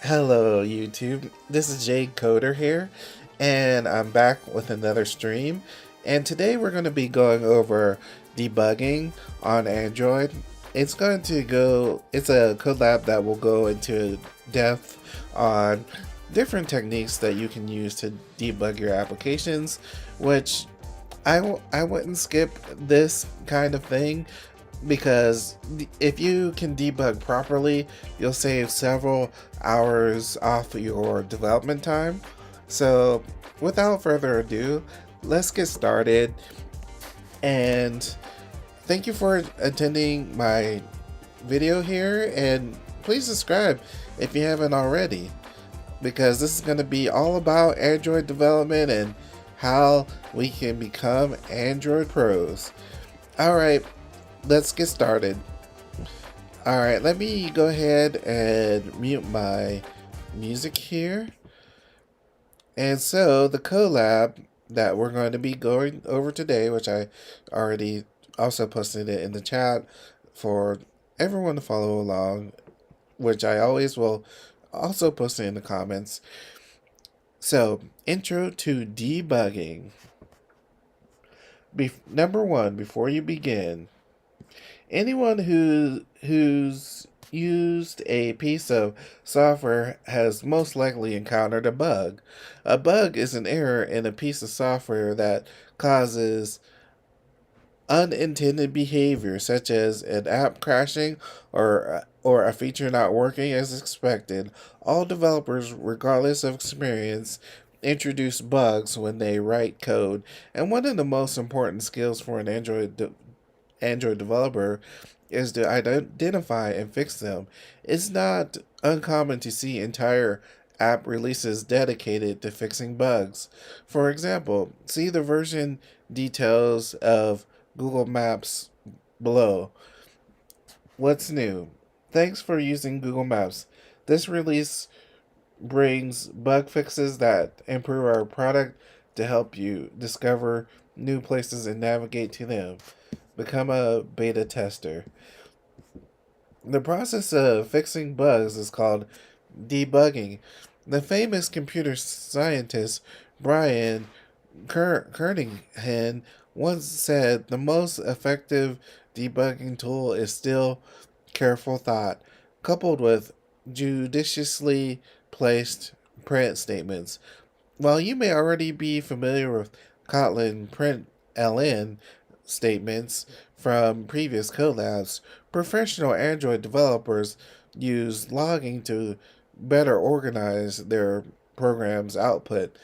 Hello YouTube, this is Jade Coder here, and I'm back with another stream. And today we're going to be going over debugging on Android. It's a collab that will go into depth on different techniques that you can use to debug your applications, which I wouldn't skip this kind of thing because if you can debug properly, you'll save several hours off your development time. So, without further ado, let's get started. And thank you for attending my video here, and please subscribe if you haven't already, because this is going to be all about Android development and how we can become Android pros. Alright, let's get started. Alright, let me go ahead and mute my music here. And so the collab that we're going to be going over today, which I already also posted it in the chat for everyone to follow along, which I always will also post it in the comments. So, intro to debugging. Number one, before you begin, anyone who's used a piece of software has most likely encountered a bug. A bug is an error in a piece of software that causes unintended behavior, such as an app crashing or a feature not working as expected. All developers, regardless of experience, introduce bugs when they write code, and one of the most important skills for an Android developer is to identify and fix them. It's not uncommon to see entire app releases dedicated to fixing bugs. For example, see the version details of Google Maps below. What's new? Thanks for using Google Maps. This release brings bug fixes that improve our product to help you discover new places and navigate to them. Become a beta tester. The process of fixing bugs is called debugging. The famous computer scientist Brian Kernighan once said the most effective debugging tool is still careful thought, coupled with judiciously placed print statements. While you may already be familiar with Kotlin print ln statements from previous collabs, professional Android developers use logging to better organize their program's output.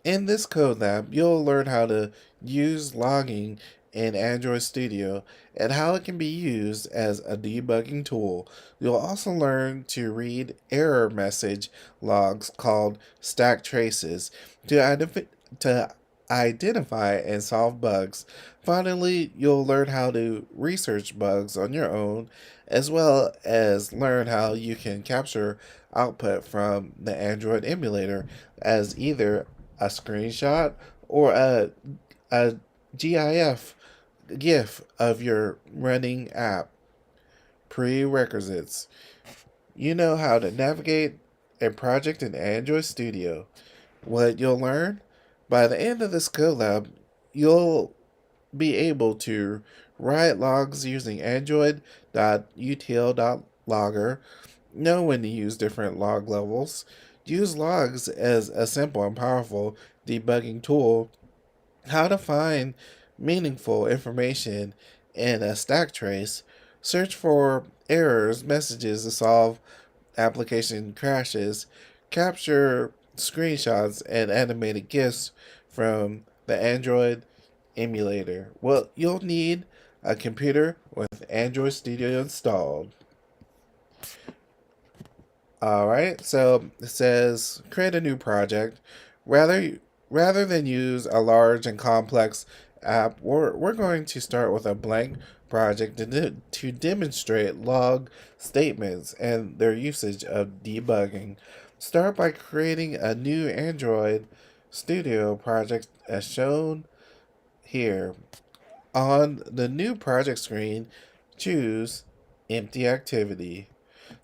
In this collab, you'll learn how to use logging in Android Studio and how it can be used as a debugging tool. You'll also learn to read error message logs called stack traces to identify and solve bugs. Finally, you'll learn how to research bugs on your own, as well as learn how you can capture output from the Android emulator as either a screenshot or a GIF of your running app. Prerequisites. You know how to navigate a project in Android Studio. What you'll learn? By the end of this collab, you'll be able to write logs using android.utl.logger, know when to use different log levels, use logs as a simple and powerful debugging tool, how to find meaningful information in a stack trace, search for errors, messages to solve application crashes, capture screenshots and animated GIFs from the Android emulator. Well, you'll need a computer with Android Studio installed. Alright, so it says create a new project. Rather than use a large and complex app, we're going to start with a blank project to demonstrate log statements and their usage of debugging. Start by creating a new Android Studio project as shown here. On the new project screen, choose empty activity.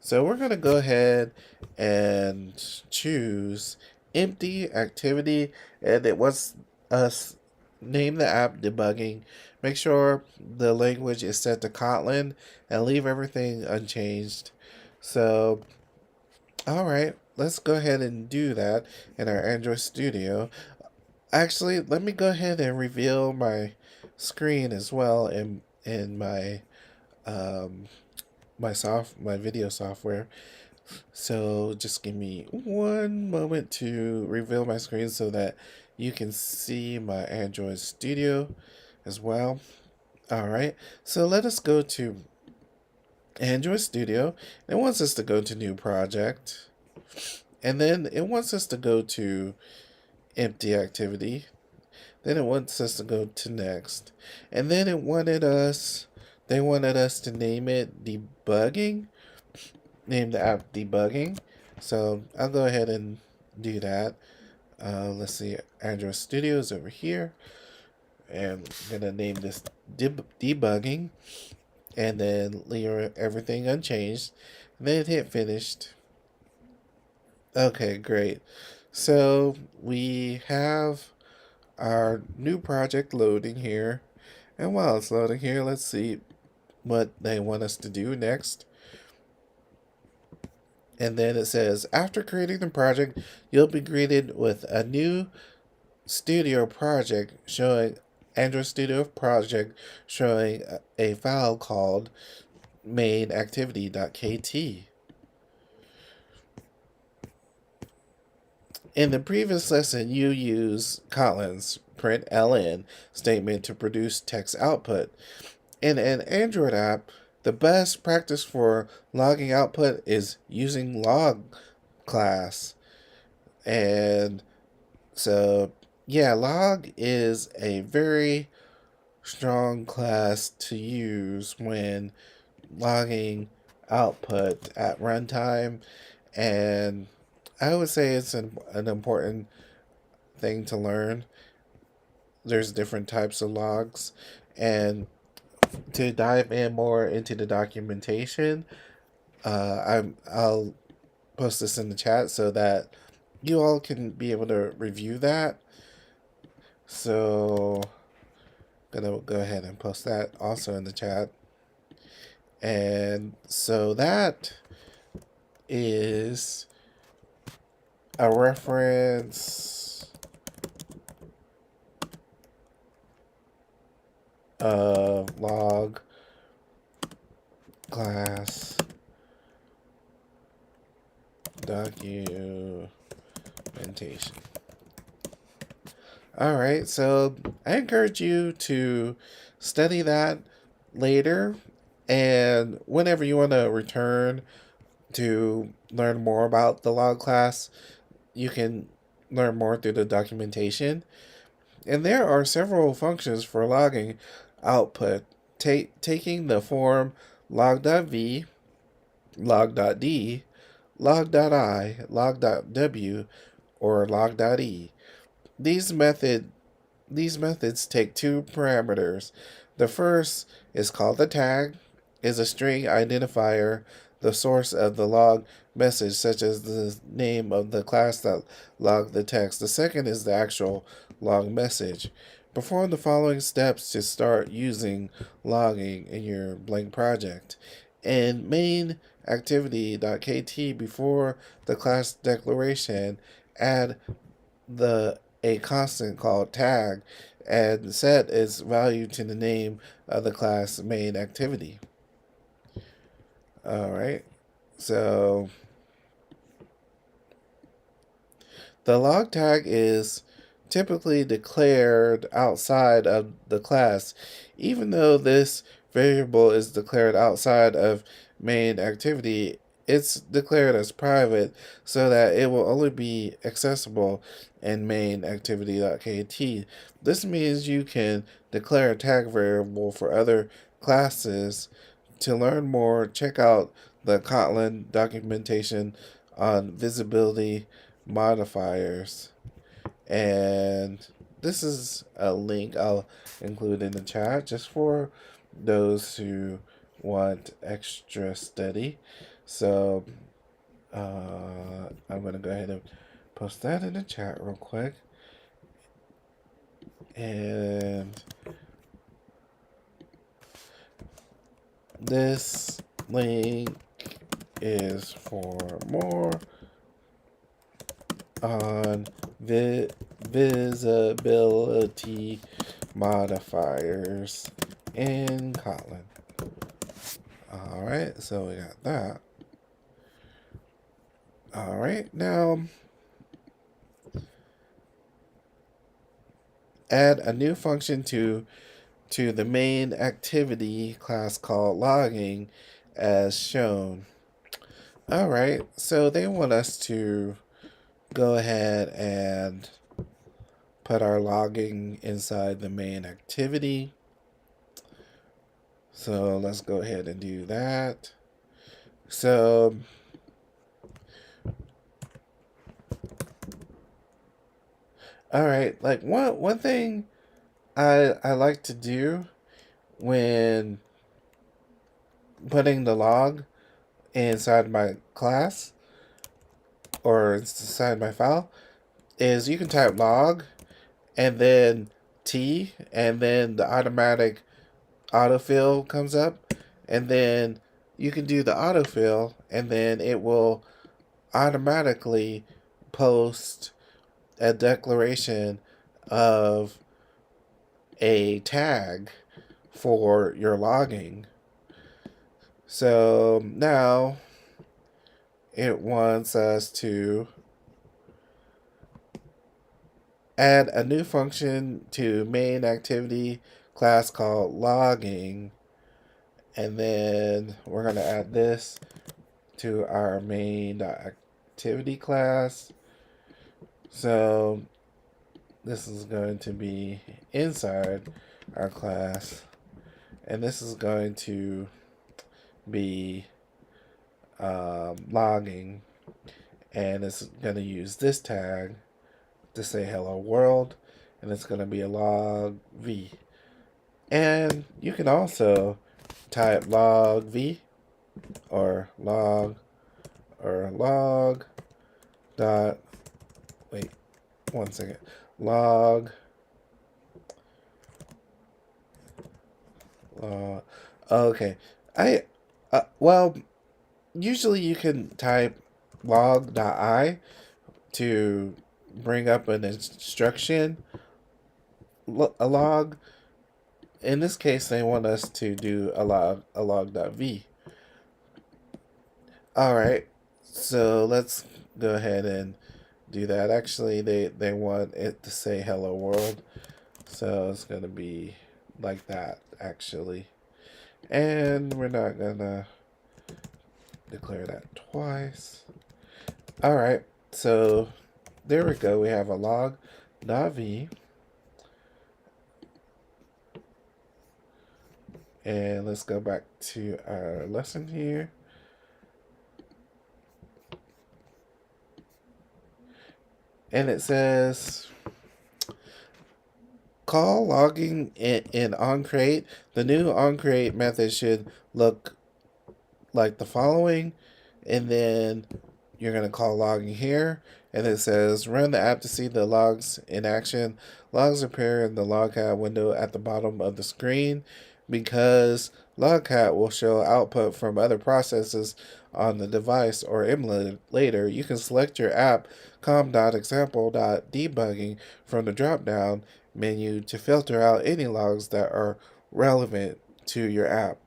So we're going to go ahead and choose empty activity, and it wants us name the app debugging. Make sure the language is set to Kotlin and leave everything unchanged. So, all right, let's go ahead and do that in our Android Studio. Actually, let me go ahead and reveal my screen as well in my um, my video software. So just give me one moment to reveal my screen so that you can see my Android Studio as well. All right, so let us go to Android Studio. It wants us to go to New Project, and then it wants us to go to Empty Activity. Then it wants us to go to Next, and then they wanted us to name it Debugging. Name the app Debugging. So I'll go ahead and do that. Let's see, Android Studios over here, and I'm gonna name this Debugging, and then leave everything unchanged. And then hit finished. Okay, great. So we have our new project loading here, and while it's loading here, let's see what they want us to do next. And then it says, after creating the project, you'll be greeted with a new Studio project showing Android Studio project showing a file called mainactivity.kt. In the previous lesson, you used Kotlin's println statement to produce text output. In an Android app, the best practice for logging output is using log class. And so, yeah, log is a very strong class to use when logging output at runtime. And I would say it's an important thing to learn. There's different types of logs. And to dive in more into the documentation, I'll post this in the chat so that you all can be able to review that. So gonna go ahead and post that also in the chat. And so that is a reference of log class documentation. Alright, so I encourage you to study that later, and whenever you want to return to learn more about the log class, you can learn more through the documentation. And there are several functions for logging output, taking the form log.v, log.d, log.i, log.w, or log.e. These methods take two parameters. The first is called the tag, is a string identifier, the source of the log message, such as the name of the class that logged the text. The second is the actual log message. Perform the following steps to start using logging in your blank project. In main activity.kt, before the class declaration, add a constant called tag and set its value to the name of the class main activity. Alright, so the log tag is typically declared outside of the class, even though this variable is declared outside of main activity. It's declared as private so that it will only be accessible in main activity.kt. This means you can declare a tag variable for other classes. To learn more, check out the Kotlin documentation on visibility modifiers. And this is a link I'll include in the chat just for those who want extra study. So I'm going to go ahead and post that in the chat real quick. And this link is for more on visibility modifiers in Kotlin. Alright, so we got that. Alright, now add a new function to the main activity class called logging as shown. Alright, so they want us to go ahead and put our logging inside the main activity. So let's go ahead and do that. So alright, like one thing I like to do when putting the log inside my class or inside my file is you can type log and then T and then the automatic autofill comes up, and then you can do the autofill and then it will automatically post a declaration of a tag for your logging. So now it wants us to add a new function to main activity class called logging, and then we're going to add this to our main activity class. So this is going to be inside our class, and this is going to be logging, and it's going to use this tag to say hello world, and it's going to be a log v. And you can also type log v or log dot, wait 1 second, log okay, well, usually you can type log.i to bring up an instruction, a log. In this case, they want us to do a log.v. Alright, so let's go ahead and do that. Actually, they want it to say hello world, so it's going to be like that, actually. And we're not going to declare that twice. Alright, so there we go. We have a log.v. And let's go back to our lesson here. And it says, call logging in onCreate. The new onCreate method should look like the following. And then you're going to call logging here. And it says, run the app to see the logs in action. Logs appear in the logcat window at the bottom of the screen. Because logcat will show output from other processes on the device or emulator, you can select your app com.example.debugging from the drop-down menu to filter out any logs that are relevant to your app.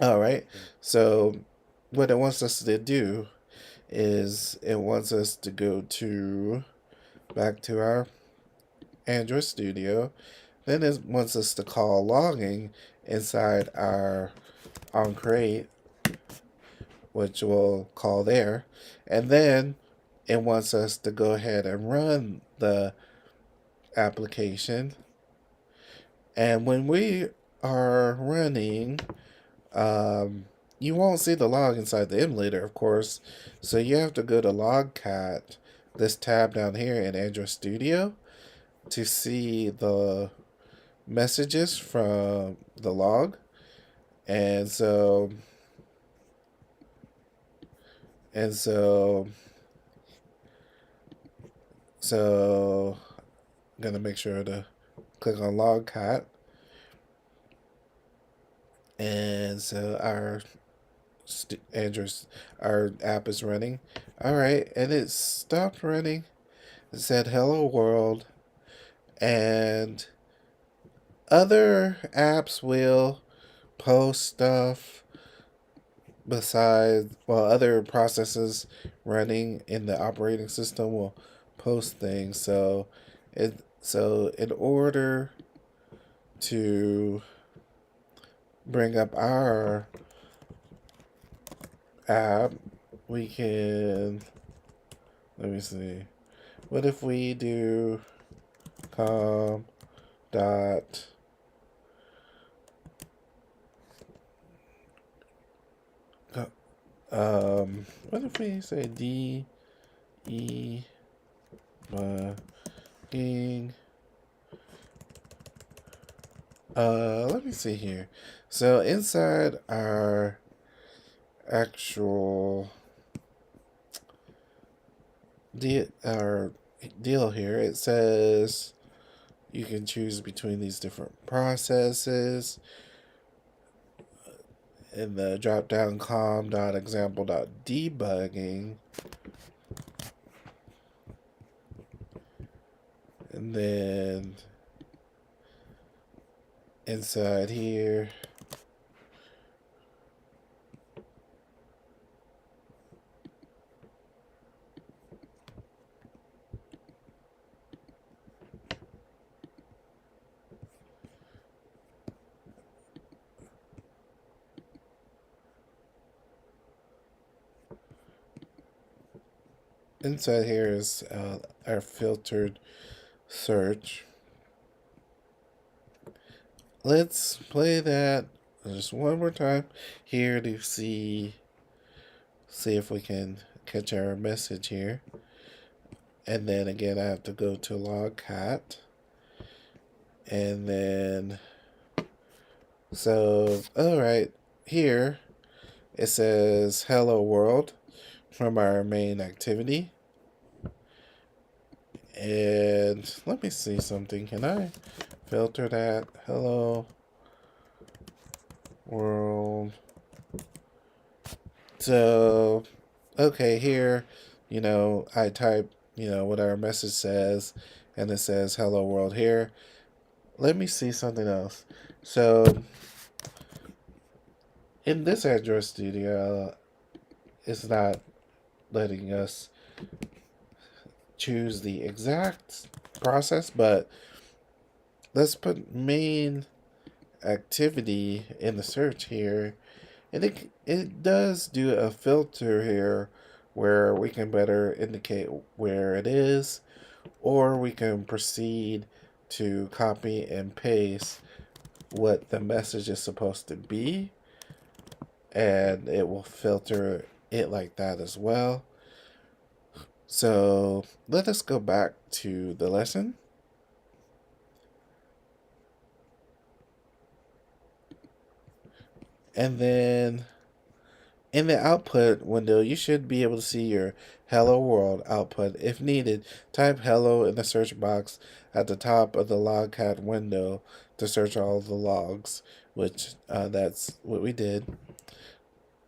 Alright, so what it wants us to do is it wants us to go back to our Android Studio. Then it wants us to call logging inside our onCreate, which we'll call there. And then it wants us to go ahead and run the application. And when we are running, you won't see the log inside the emulator, of course. So you have to go to logcat, this tab down here in Android Studio, to see the messages from the log. And so And so I'm gonna make sure to click on logcat. And so our app is running. All right, and it stopped running. It said hello world, and other apps will post stuff besides, well, other processes running in the operating system will post things. So in order to bring up our app, we can, let me see. What if we do com dot what if we say debugging? Let me see here. So inside our actual our deal here, it says you can choose between these different processes. In the drop down com.example.debugging, and then inside here, is our filtered search. Let's play that just one more time here to see if we can catch our message here. And then again, I have to go to logcat. And then, so, all right, here it says hello world from our main activity. And let me see something. Can I filter that? Hello world. So, okay, here, I type, what our message says, and it says hello world here. Let me see something else. So, in this Android Studio, it's not letting us choose the exact process, but let's put main activity in the search here, and it does do a filter here where we can better indicate where it is, or we can proceed to copy and paste what the message is supposed to be, and it will filter it like that as well. So let us go back to the lesson. And then in the output window, you should be able to see your hello world output. If needed, type hello in the search box at the top of the logcat window to search all the logs, which that's what we did.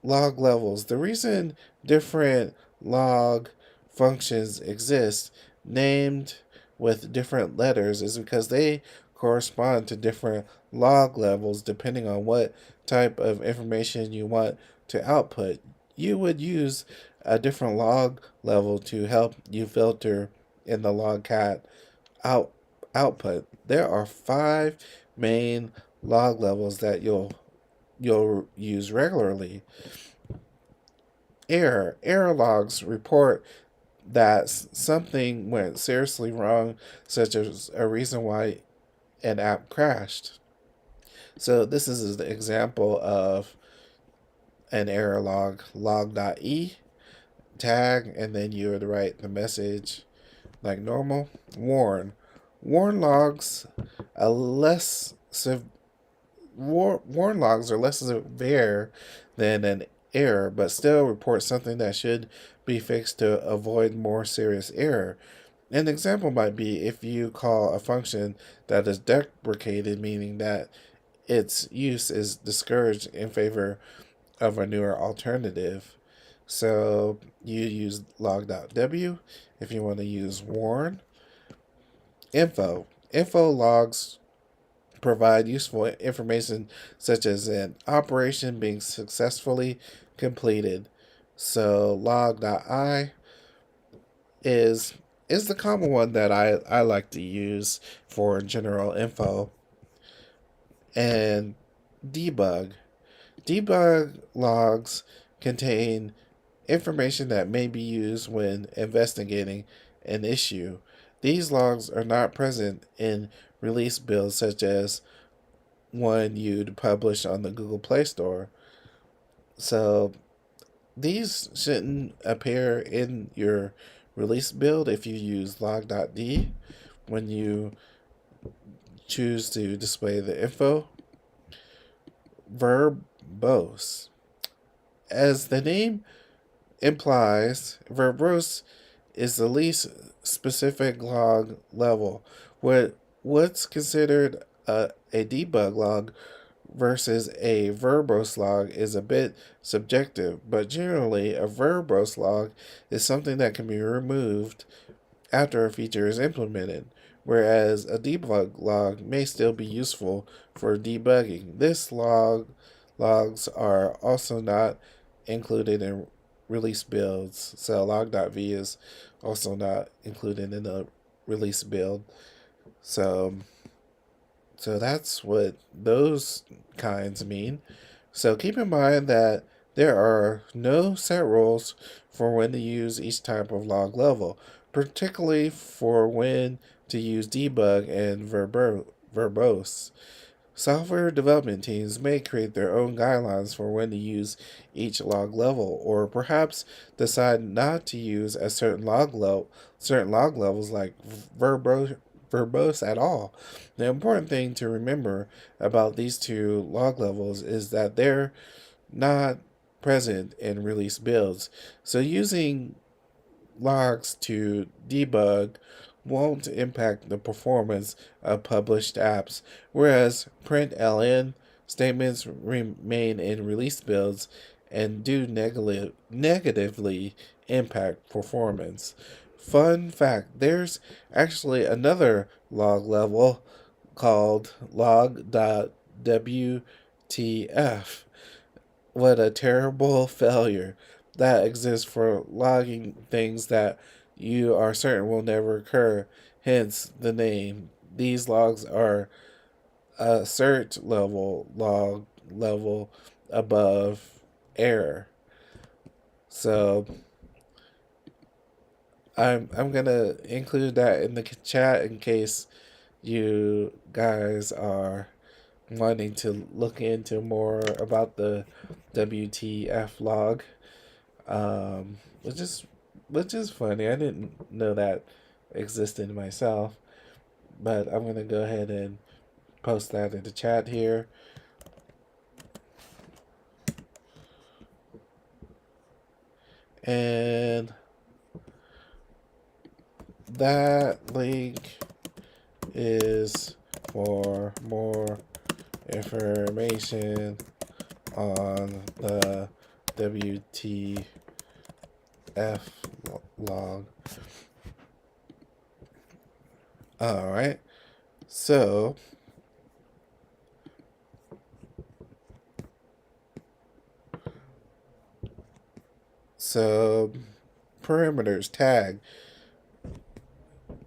Log levels. The reason different log functions exist, named with different letters, is because they correspond to different log levels depending on what type of information you want to output. You would use a different log level to help you filter in the logcat output. There are 5 main log levels that you'll use regularly. Error logs report that something went seriously wrong, such as a reason why an app crashed. So this is an example of an error log, log.e tag, and then you would write the message like normal. Warn logs are less severe than an error, but still reports something that should be fixed to avoid more serious error. An example might be if you call a function that is deprecated, meaning that its use is discouraged in favor of a newer alternative. So you use log.w. If you want to use warn, info logs provide useful information such as an operation being successfully completed. So log.I is the common one that I like to use for general info. And debug. Debug logs contain information that may be used when investigating an issue. These logs are not present in release builds such as one you'd publish on the Google Play Store. So these shouldn't appear in your release build if you use log.d when you choose to display the info. Verbose. As the name implies, verbose is the least specific log level. What's considered a debug log versus a verbose log is a bit subjective, but generally a verbose log is something that can be removed after a feature is implemented, whereas a debug log may still be useful for debugging. Logs are also not included in release builds, so log.v is also not included in the release build. So that's what those kinds mean. So keep in mind that there are no set rules for when to use each type of log level, particularly for when to use debug and verbose. Software development teams may create their own guidelines for when to use each log level, or perhaps decide not to use a certain log levels like verbose at all. The important thing to remember about these two log levels is that they're not present in release builds. So using logs to debug won't impact the performance of published apps, whereas println statements remain in release builds and do negatively impact performance. Fun fact, there's actually another log level called log.wtf. What a terrible failure that exists for logging things that you are certain will never occur, hence the name. These logs are a cert log level above error. So I'm gonna include that in the chat in case you guys are wanting to look into more about the WTF log, um, which is which is funny. I didn't know that existed myself, but I'm gonna go ahead and post that in the chat here. And that link is for more information on the WTF log. Alright, so parameters tag.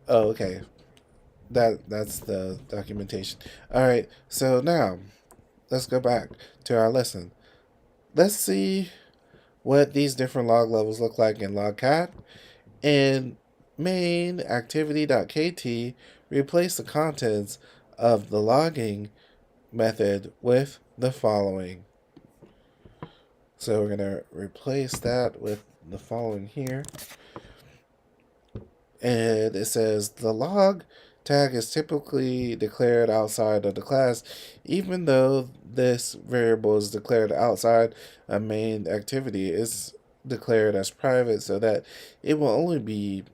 Oh, okay. That's the documentation. Alright, so now let's go back to our lesson. Let's see what these different log levels look like in logcat. In main activity.kt, replace the contents of the logging method with the following. So we're going to replace that with the following here. And it says the log tag is typically declared outside of the class, even though this variable is declared outside a main activity. It's declared as private so that it will only be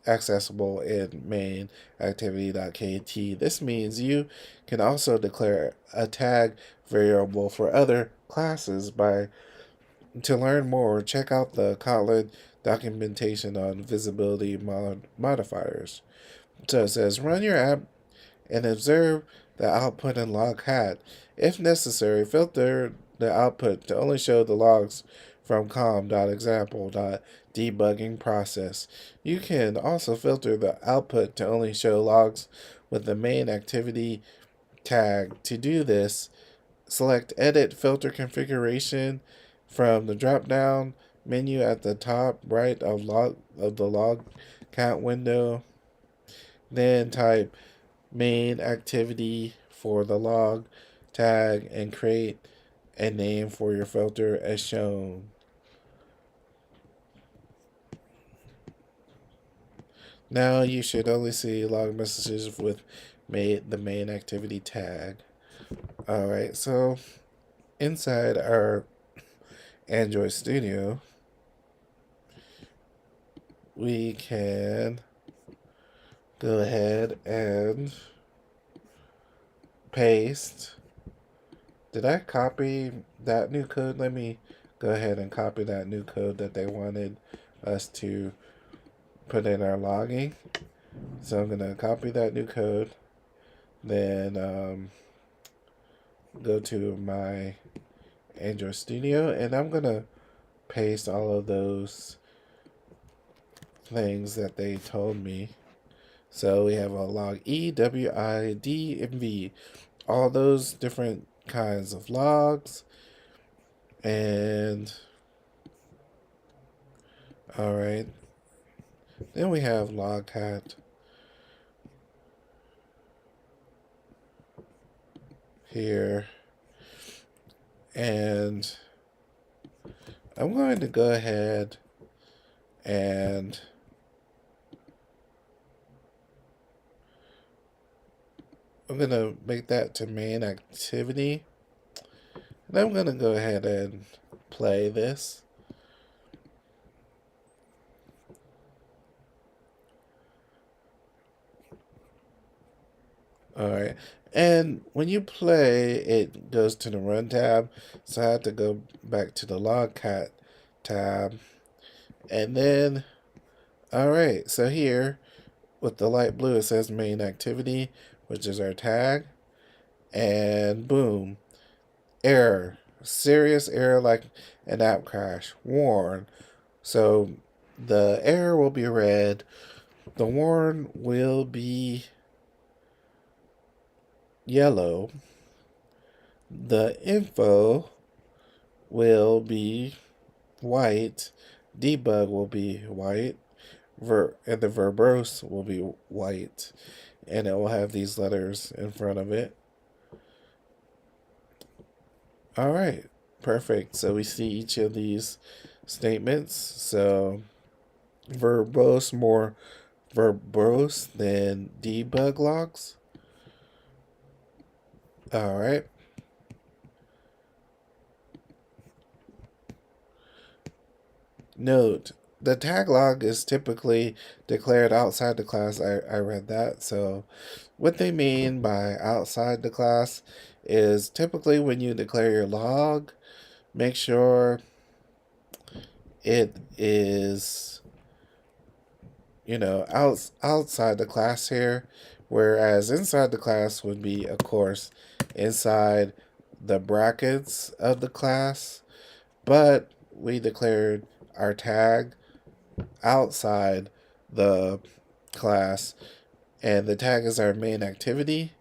accessible in main activity.kt. This means you can also declare a tag variable for other classes. To learn more, check out the Kotlin documentation on visibility modifiers. So it says run your app and observe the output in log hat. If necessary, filter the output to only show the logs from com.example.debugging process. You can also filter the output to only show logs with the main activity tag. To do this, select Edit Filter Configuration from the drop-down menu at the top right of the log count window. Then type main activity for the log tag and create a name for your filter as shown. Now you should only see log messages with the main activity tag. Alright, so inside our Android Studio, we can go ahead and paste. Did I copy that new code? Let me go ahead and copy that new code that they wanted us to put in our logging. So I'm going to copy that new code, then go to my Android Studio, and I'm going to paste all of those things that they told me. So we have a log E, W, I, D, and V. All those different kinds of logs. And alright. Then we have log hat here. And I'm going to go ahead and I'm going to make that to main activity. And I'm going to go ahead and play this. Alright. And when you play, it goes to the Run tab. So I have to go back to the Log cat tab. And then, alright, so here, with the light blue, it says main activity, which is our tag. And boom, error. Serious error like an app crash. Warn. So the error will be red. The warn will be yellow. The info will be white. Debug will be white. And the verbose will be white. And it will have these letters in front of it. Alright, perfect. So we see each of these statements. So verbose, more verbose than debug logs. Alright. Note, the tag log is typically declared outside the class. I read that. So what they mean by outside the class is typically when you declare your log, make sure it is, outside the class here, whereas inside the class would be, of course, inside the brackets of the class, but we declared our tag outside the class, and the tag is our main activity,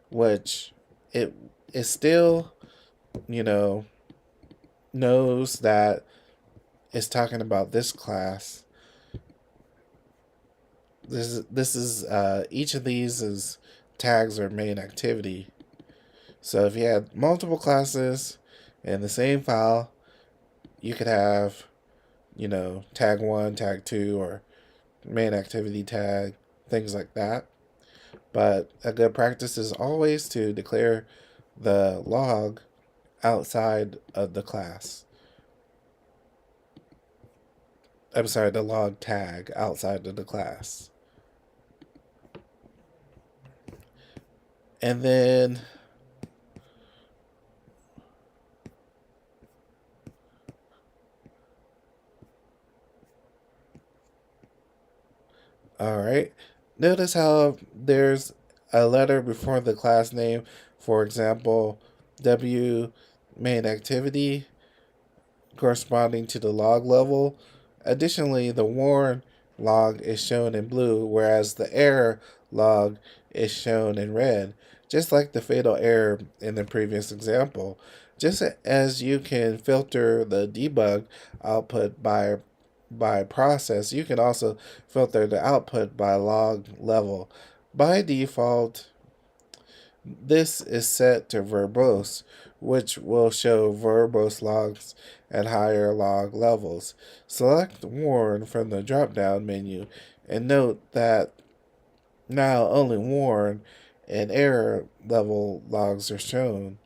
which it is still, knows that it's talking about this class. This is each of these is tags or main activity. So if you had multiple classes in the same file, you could have, tag 1, tag 2, or main activity tag, things like that. but a good practice is always to declare the log outside of the class. I'm sorry, the log tag outside of the class. And then, all right, notice how there's a letter before the class name. For example, W main activity corresponding to the log level. Additionally, the warn log is shown in blue, whereas the error log is shown in red, just like the fatal error in the previous example. Just as you can filter the debug output by process, you can also filter the output by log level. By default, this is set to verbose, which will show verbose logs at higher log levels. Select warn from the drop-down menu and note that now only warn and error level logs are shown.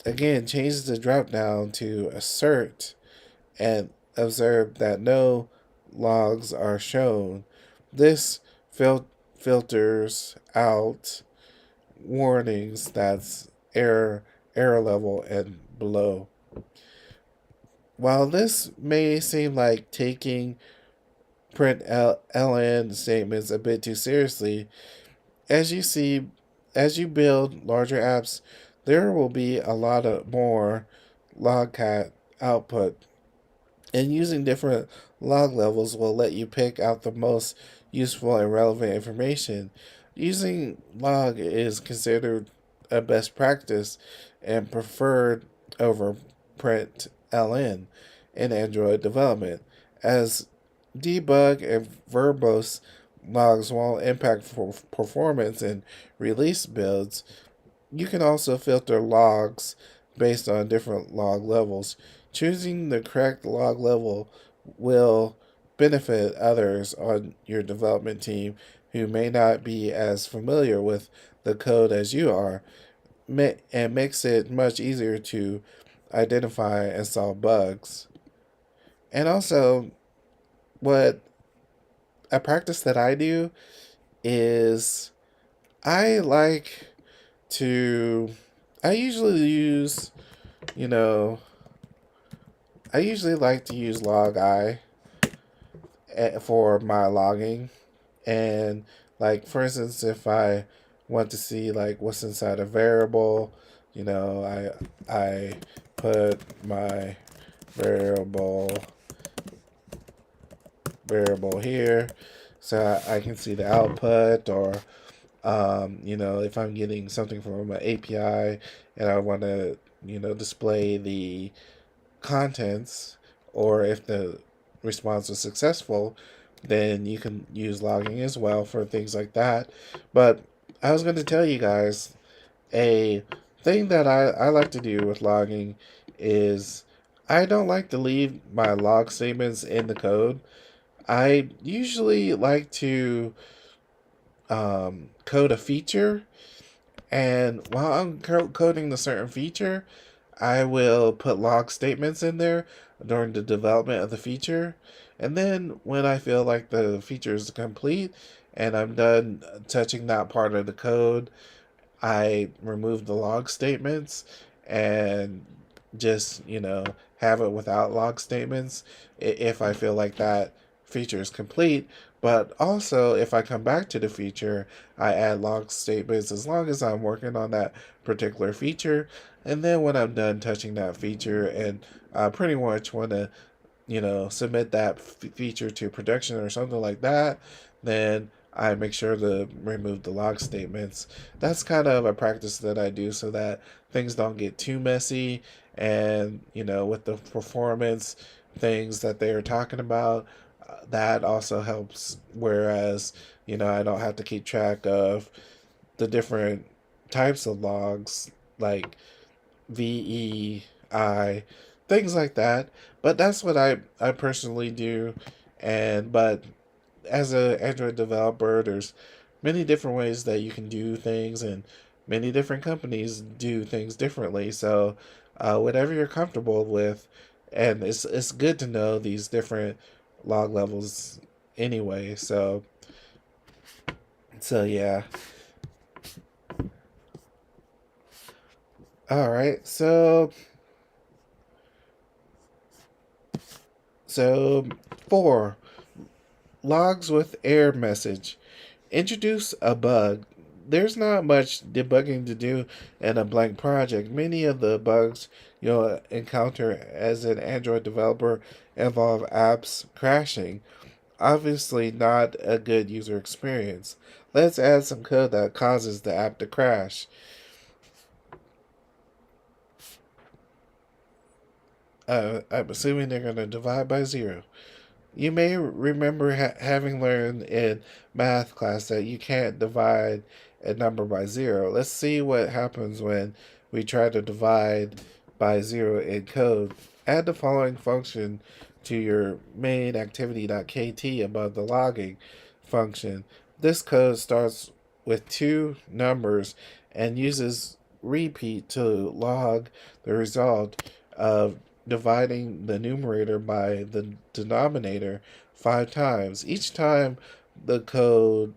Again, change the drop-down to assert and observe that no logs are shown. This filters out warnings that's error level and below. While this may seem like taking print ln statements a bit too seriously, as you see, as you build larger apps, there will be a lot of more logcat output, and using different log levels will let you pick out the most useful and relevant information. Using log is considered a best practice and preferred over print ln in Android development, as debug and verbose logs won't impact for performance in release builds. You can also filter logs based on different log levels. Choosing the correct log level will benefit others on your development team who may not be as familiar with the code as you are, and makes it much easier to identify and solve bugs. And also, what a practice that I do is I like to, I usually use, you know, I usually like to use log I for my logging. And like for instance, if I want to see like what's inside a variable, I put my variable here so I can see the output, or if I'm getting something from an API and I want to display the contents, or if the response was successful, then you can use logging as well for things like that. But I was going to tell you guys a thing that I like to do with logging is I don't like to leave my log statements in the code. I usually like to code a feature, and while I'm coding the certain feature, I will put log statements in there during the development of the feature. And then when I feel like the feature is complete and I'm done touching that part of the code, I remove the log statements and just, have it without log statements if I feel like that feature is complete. But also, if I come back to the feature, I add log statements as long as I'm working on that particular feature. And then when I'm done touching that feature and I pretty much want to, submit that feature to production or something like that, then I make sure to remove the log statements. That's kind of a practice that I do so that things don't get too messy. And, with the performance things that they're talking about, that also helps. Whereas, I don't have to keep track of the different types of logs like VEI, things like that. But that's what I personally do. But as an Android developer, there's many different ways that you can do things, and many different companies do things differently. So, whatever you're comfortable with, and it's good to know these different log levels anyway. So yeah. All right. So 4 logs with error message. Introduce a bug. There's not much debugging to do in a blank project. Many of the bugs you'll encounter as an Android developer involve apps crashing. Obviously, not a good user experience. Let's add some code that causes the app to crash. I'm assuming they're going to divide by 0. You may remember having learned in math class that you can't divide a number by 0. Let's see what happens when we try to divide by 0 in code. Add the following function to your main activity.kt above the logging function. This code starts with 2 numbers and uses repeat to log the result of dividing the numerator by the denominator 5 times. Each time the code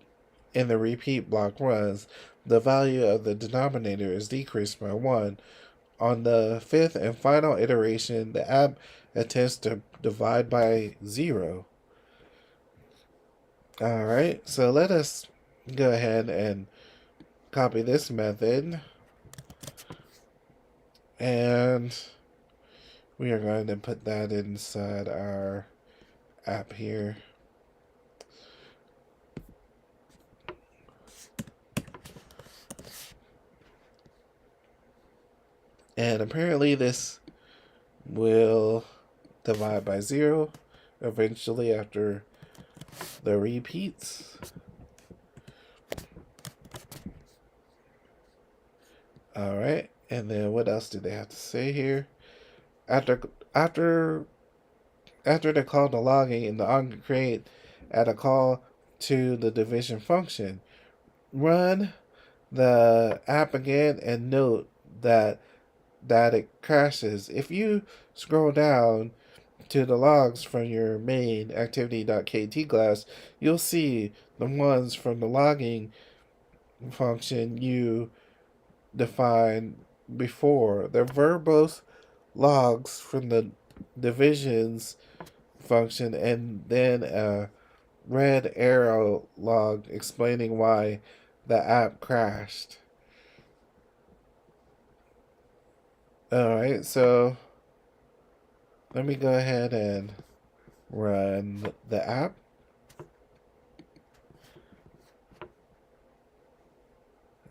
in the repeat block runs, the value of the denominator is decreased by 1. On the 5th and final iteration, the app attempts to divide by 0. Alright, so let us go ahead and copy this method, and we are going to put that inside our app here. And apparently this will divide by 0 eventually after the repeats. Alright, and then what else do they have to say here? After after the call to logging in the onCreate, add a call to the division function. Run the app again and note that it crashes. If you scroll down to the logs from your main activity.kt class, you'll see the ones from the logging function you defined before. They're verbose logs from the divisions function, and then a red arrow log explaining why the app crashed. Alright, so let me go ahead and run the app.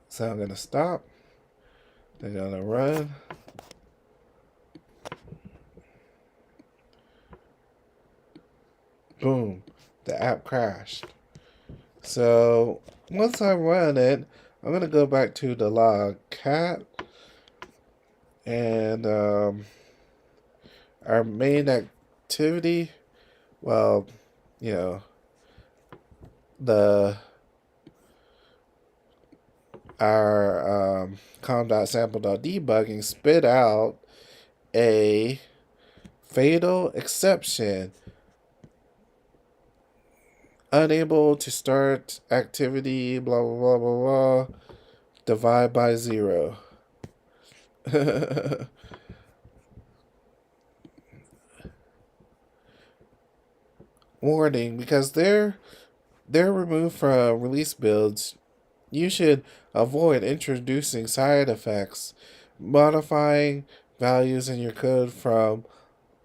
So I'm going to stop. They're going to run. Boom. The app crashed. So once I run it, I'm going to go back to the log cat. And our main activity, well, you know, our com.sample.debugging spit out a fatal exception. Unable to start activity, blah, blah, blah, blah, blah. Divide by 0. Warning, because they're removed from release builds, you should avoid introducing side effects, modifying values in your code from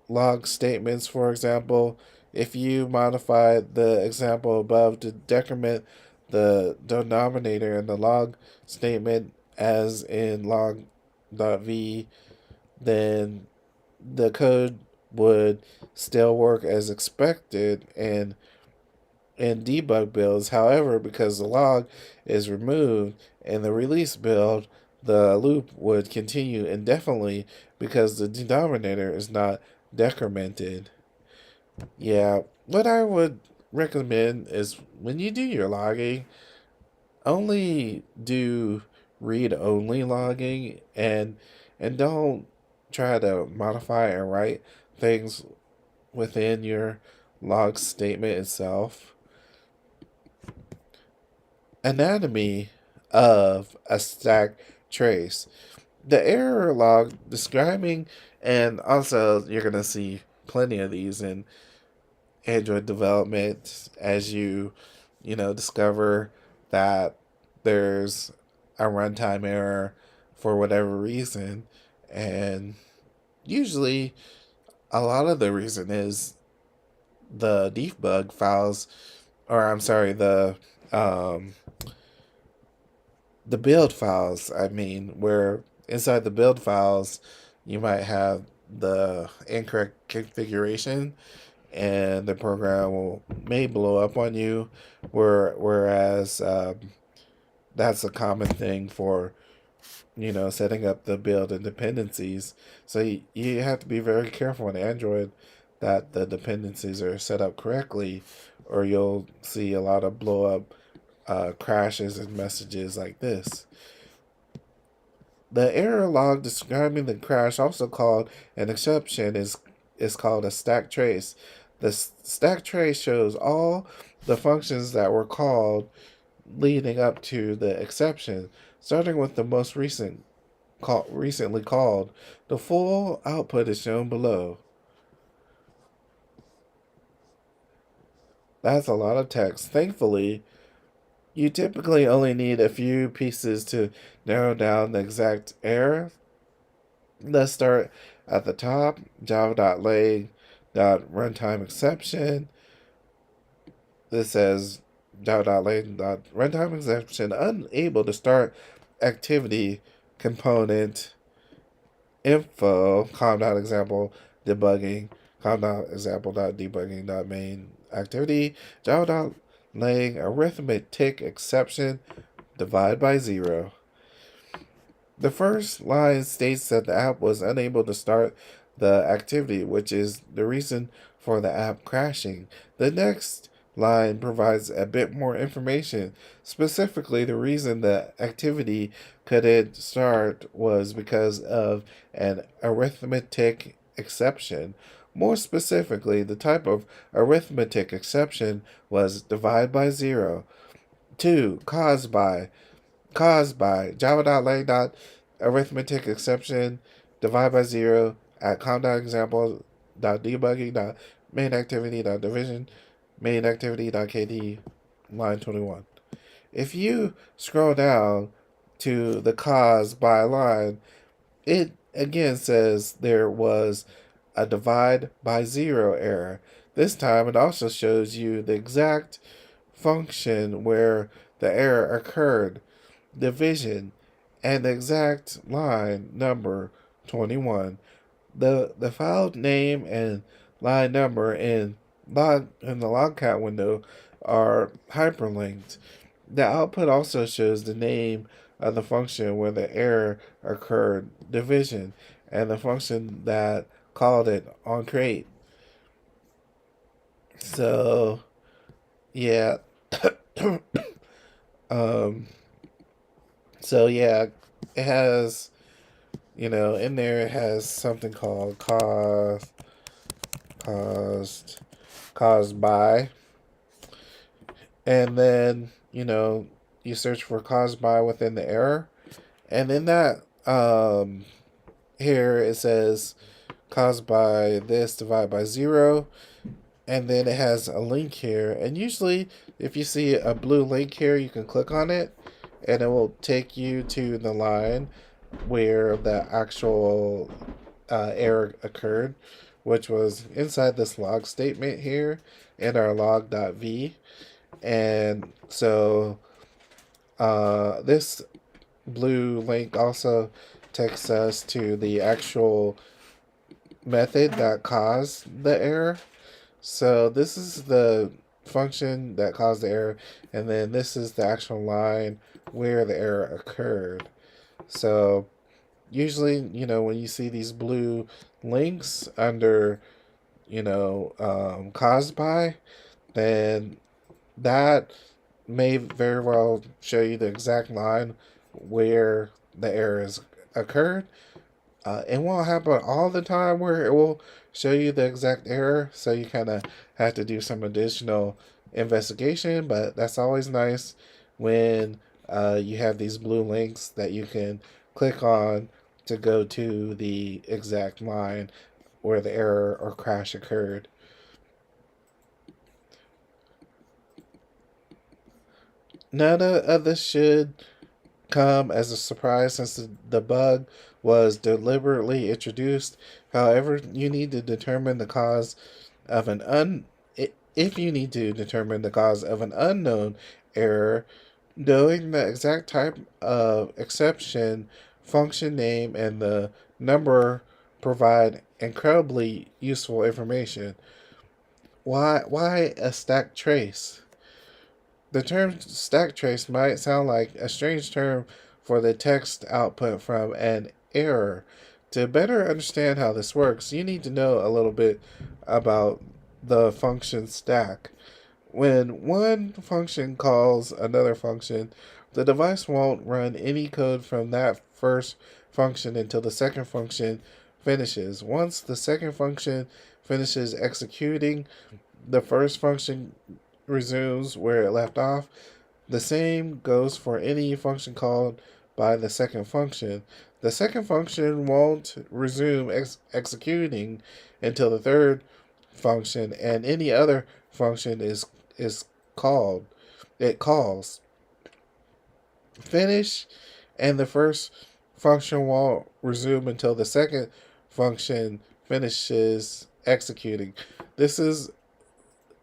log statements. For example, if you modify the example above to decrement the denominator in the log statement as in log.v, then the code would still work as expected and in debug builds. However, because the log is removed in the release build, the loop would continue indefinitely because the denominator is not decremented. Yeah, what I would recommend is when you do your logging, only do read only logging, and don't try to modify and write things within your log statement itself. Anatomy of a stack trace. The error log describing, and also you're going to see plenty of these in Android development as discover that there's a runtime error for whatever reason. And usually a lot of the reason is the debug files, or I'm sorry, um, the build files, I mean, where inside the build files you might have the incorrect configuration and the program may blow up on you, whereas that's a common thing for setting up the build and dependencies. So you have to be very careful in Android that the dependencies are set up correctly, or you'll see a lot of blow up crashes and messages like this. The error log describing the crash, also called an exception, is called a stack trace. The stack trace shows all the functions that were called leading up to the exception, starting with the most recently called. The full output is shown below. That's a lot of text. Thankfully, you typically only need a few pieces to narrow down the exact error. Let's start at the top. Java.lang.runtime exception. This says Java.lang.runtime exception unable to start activity component info com.example debugging com.example.debugging.main activity Java.lang arithmetic exception divide by 0. The first line states that the app was unable to start the activity, which is the reason for the app crashing. The next line provides a bit more information. Specifically, the reason the activity couldn't start was because of an arithmetic exception. More specifically, the type of arithmetic exception was divide by 0. 2. Caused by java.lang.arithmetic exception divide by 0 at com.example.debugging.mainActivity.division mainActivity.kd line 21. If you scroll down to the cause by line, it again says there was a divide by 0 error. This time it also shows you the exact function where the error occurred, division, and the exact line number 21. The file name and line number in the logcat window are hyperlinked. The output also shows the name of the function where the error occurred, division, and the function that called it on create. So, yeah. um, so yeah, it has, in there it has something called caused by, and then you search for caused by within the error, and in that here it says caused by this divided by 0, and then it has a link here, and usually if you see a blue link here, you can click on it and it will take you to the line where the actual error occurred, which was inside this log statement here in our log.v. And so this blue link also takes us to the actual method that caused the error. So this is the function that caused the error, and then this is the actual line where the error occurred. So usually, when you see these blue links under, caused by, then that may very well show you the exact line where the error has occurred. It won't happen all the time where it will show you the exact error, so you kind of have to do some additional investigation, but that's always nice when you have these blue links that you can click on to go to the exact line where the error or crash occurred. None of this should come as a surprise since the bug was deliberately introduced. However, you need to determine the cause of an if you need to determine the cause of an unknown error, knowing the exact type of exception, function name, and the number provide incredibly useful information. Why a stack trace? The term stack trace might sound like a strange term for the text output from an error. To better understand how this works, you need to know a little bit about the function stack. When one function calls another function, the device won't run any code from that first function until the second function finishes. Once the second function finishes executing, the first function resumes where it left off. The same goes for any function called by the second function. The second function won't resume executing until the third function and any other function is called. It calls finish, and the first function won't resume until the second function finishes executing. This is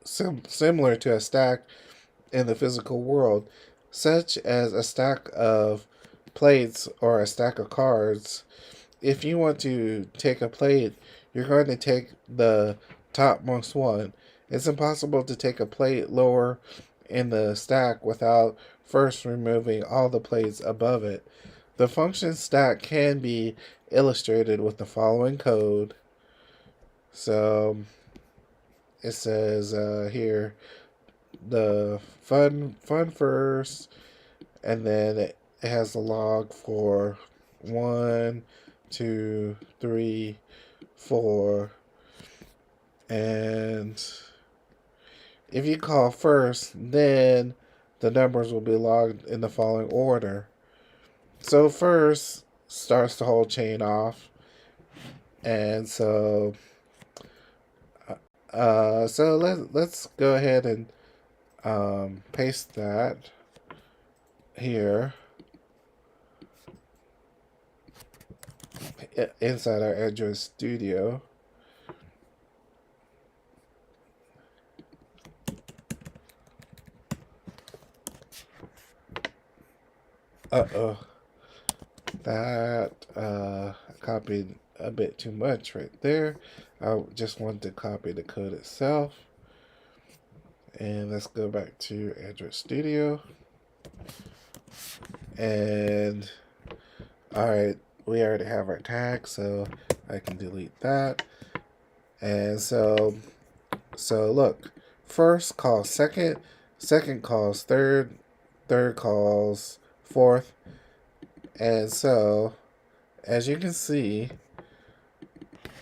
similar to a stack in the physical world, such as a stack of plates or a stack of cards. If you want to take a plate, you're going to take the topmost one. It's impossible to take a plate lower in the stack without first removing all the plates above it. The function stack can be illustrated with the following code. So it says here the fun first, and then it has a log for 1, 2, 3, 4, and if you call first, then the numbers will be logged in the following order. So first starts the whole chain off, and so let's go ahead and paste that here inside our Android Studio. That copied a bit too much right there. I just wanted to copy the code itself. And let's go back to Android Studio. And alright, we already have our tag, so I can delete that. And so look, first calls second, second calls third, third calls fourth. And so, as you can see,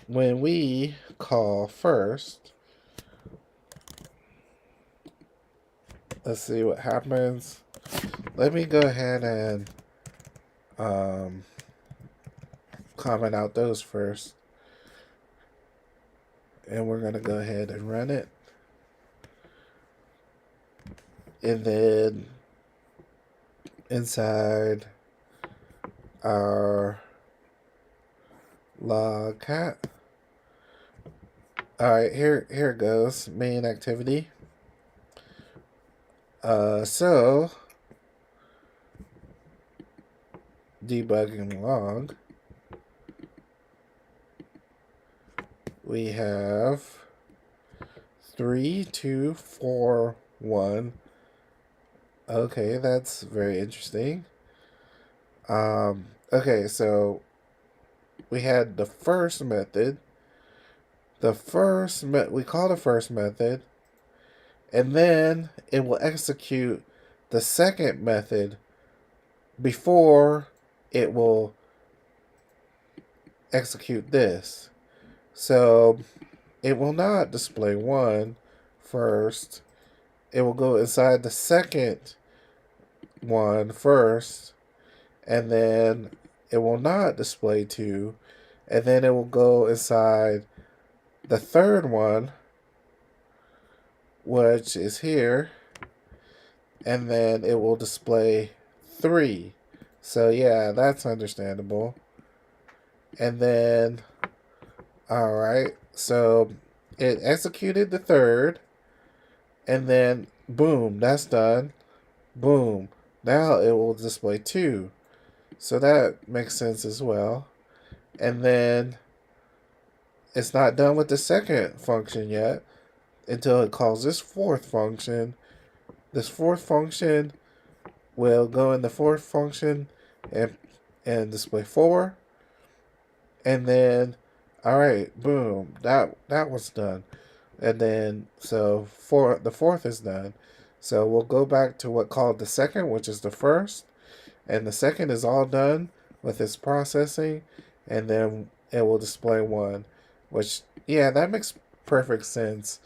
when we call first, let's see what happens. Let me go ahead and comment out those first. And we're going to go ahead and run it. And then inside our log cat. Alright, here it goes. Main activity. So debugging log. We have 3, 2, 4, 1. Okay, that's very interesting. Okay, so we had the first method. We call the first method, and then it will execute the second method before it will execute this. So it will not display 1 first. It will go inside the second one first, and then it will not display 2, and then it will go inside the third one, which is here, and then it will display 3. So yeah, that's understandable. And then, alright, so it executed the third, and then boom, that's done. Boom, now it will display 2. So that makes sense as well. And then it's not done with the second function yet until it calls this fourth function. This fourth function will go in the fourth function and display 4. And then, all right, boom, that was done. And then, so the fourth is done. So we'll go back to what called the second, which is the first. And the second is all done with its processing. And then it will display 1, which, yeah, that makes perfect sense.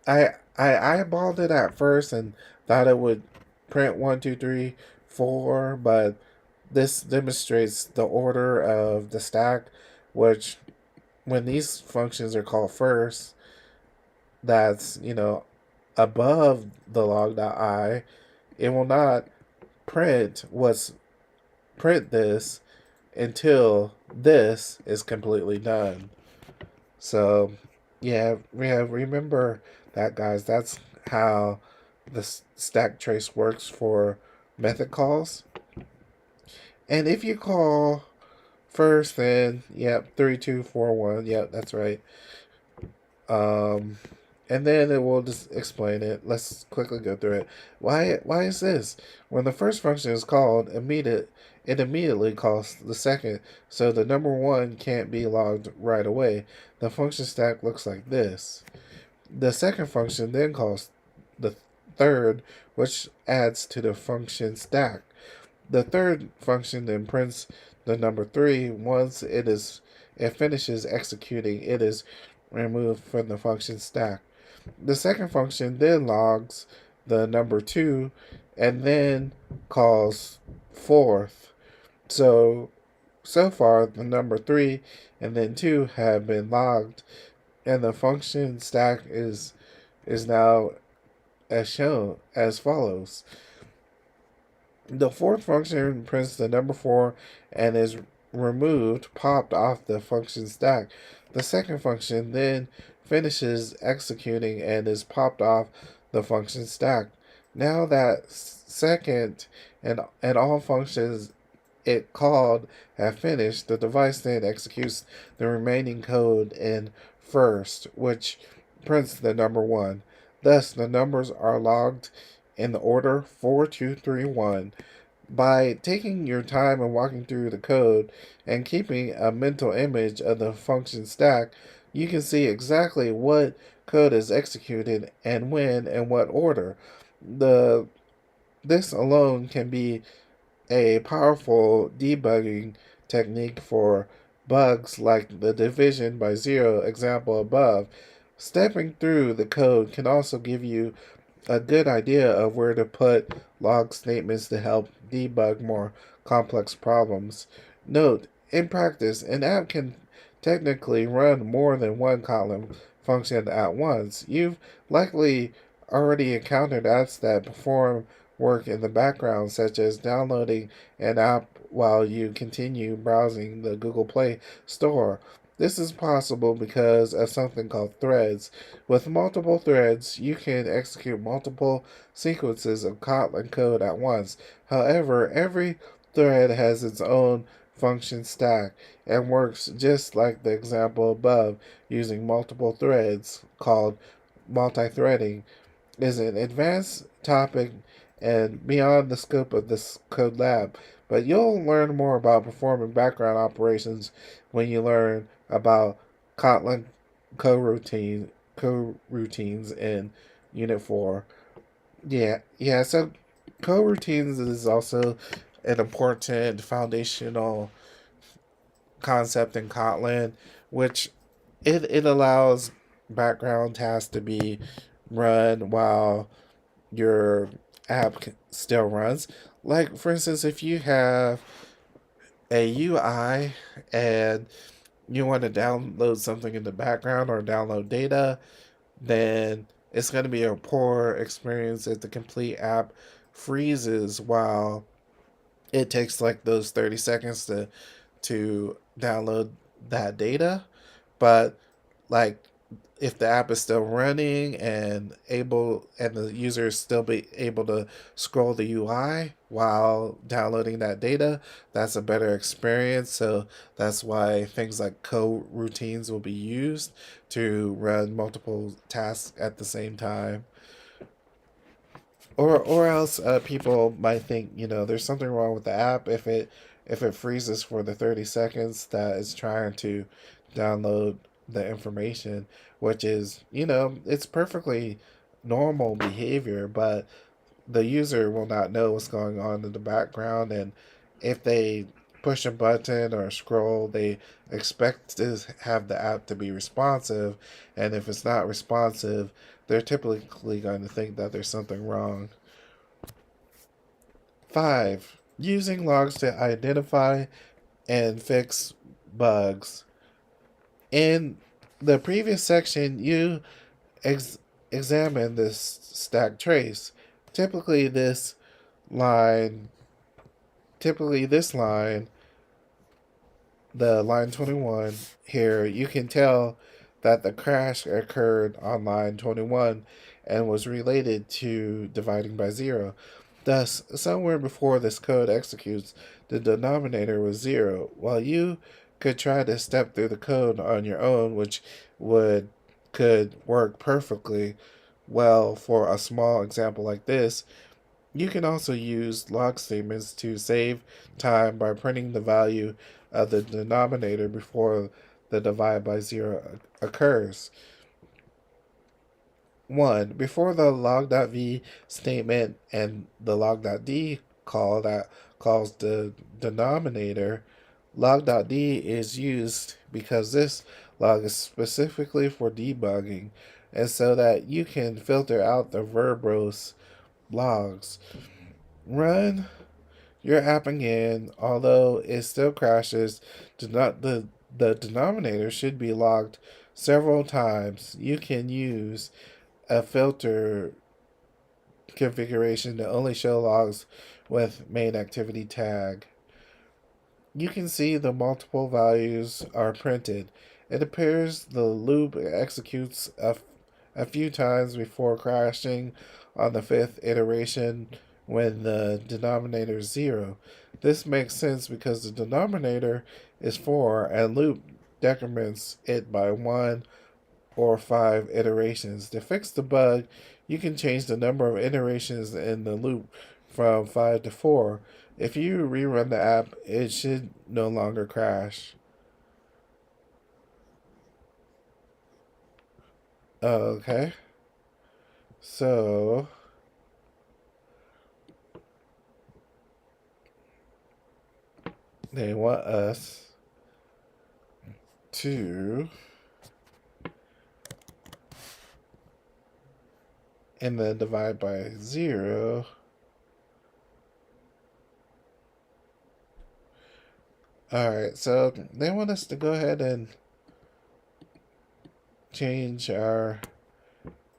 I eyeballed it at first and thought it would print 1, 2, 3, 4, but this demonstrates the order of the stack, which when these functions are called first, that's, above the log.i, it will not print this until this is completely done. So yeah, remember that, guys. That's how the stack trace works for method calls. And if you call first, then yep, 3, 2, 4, 1. Yep, that's right. And then it will just explain it. Let's quickly go through it. Why is this? When the first function is called, it immediately calls the second, so the number 1 can't be logged right away. The function stack looks like this. The second function then calls the third, which adds to the function stack. The third function then prints the number 3. Once it finishes executing, it is removed from the function stack. The second function then logs the number 2 and then calls fourth. So far the number 3 and then 2 have been logged, and the function stack is now as shown as follows. The fourth function prints the number 4 and is popped off the function stack. The second function then finishes executing and is popped off the function stack. Now that second and all functions it called have finished, the device then executes the remaining code in first, which prints the number 1. Thus, the numbers are logged in the order 4, 2, 3, 1. By taking your time and walking through the code and keeping a mental image of the function stack, you can see exactly what code is executed and when and what order. This alone can be a powerful debugging technique for bugs like the division by 0 example above. Stepping through the code can also give you a good idea of where to put log statements to help debug more complex problems. Note, in practice, an app can technically run more than one Kotlin function at once. You've likely already encountered apps that perform work in the background, such as downloading an app while you continue browsing the Google Play Store. This is possible because of something called threads. With multiple threads, you can execute multiple sequences of Kotlin code at once. However, every thread has its own function stack and works just like the example above. Using multiple threads, called multi-threading, is an advanced topic and beyond the scope of this code lab. But you'll learn more about performing background operations when you learn about Kotlin coroutines in Unit 4. Yeah. So coroutines is also an important foundational concept in Kotlin, which it allows background tasks to be run while your app still runs. Like, for instance, if you have a UI and you want to download something in the background or download data, then it's going to be a poor experience if the complete app freezes while it takes like those 30 seconds to download that data. But like, if the app is still running and the user is still be able to scroll the UI while downloading that data, that's a better experience. So that's why things like co-routines will be used to run multiple tasks at the same time. Or else people might think, there's something wrong with the app if it freezes for the 30 seconds that it's trying to download the information, which is, it's perfectly normal behavior, but the user will not know what's going on in the background. And if they push a button or scroll, they expect to have the app to be responsive, and if it's not responsive, they're typically going to think that there's something wrong. 5. Using logs to identify and fix bugs. In the previous section, you examine this stack trace. Typically, this line, typically this line, the line 21 here, you can tell that the crash occurred on line 21 and was related to dividing by 0. Thus, somewhere before this code executes, the denominator was 0. While you could try to step through the code on your own, which could work perfectly well for a small example like this, you can also use log statements to save time by printing the value of the denominator before the divide by 0 occurs. 1. Before the log.v statement and the log.d call that calls the denominator, log.d is used because this log is specifically for debugging, and so that you can filter out the verbose logs. Run your app again, although it still crashes. The denominator should be logged several times. You can use a filter configuration to only show logs with main activity tag. You can see the multiple values are printed. It appears the loop executes a few times before crashing on the 5th iteration when the denominator is 0. This makes sense because the denominator is 4 and loop decrements it by 1 or 5 iterations. To fix the bug, you can change the number of iterations in the loop from 5 to 4. If you rerun the app, it should no longer crash. Okay. So they want us to, and then divide by 0. Alright, so they want us to go ahead and change our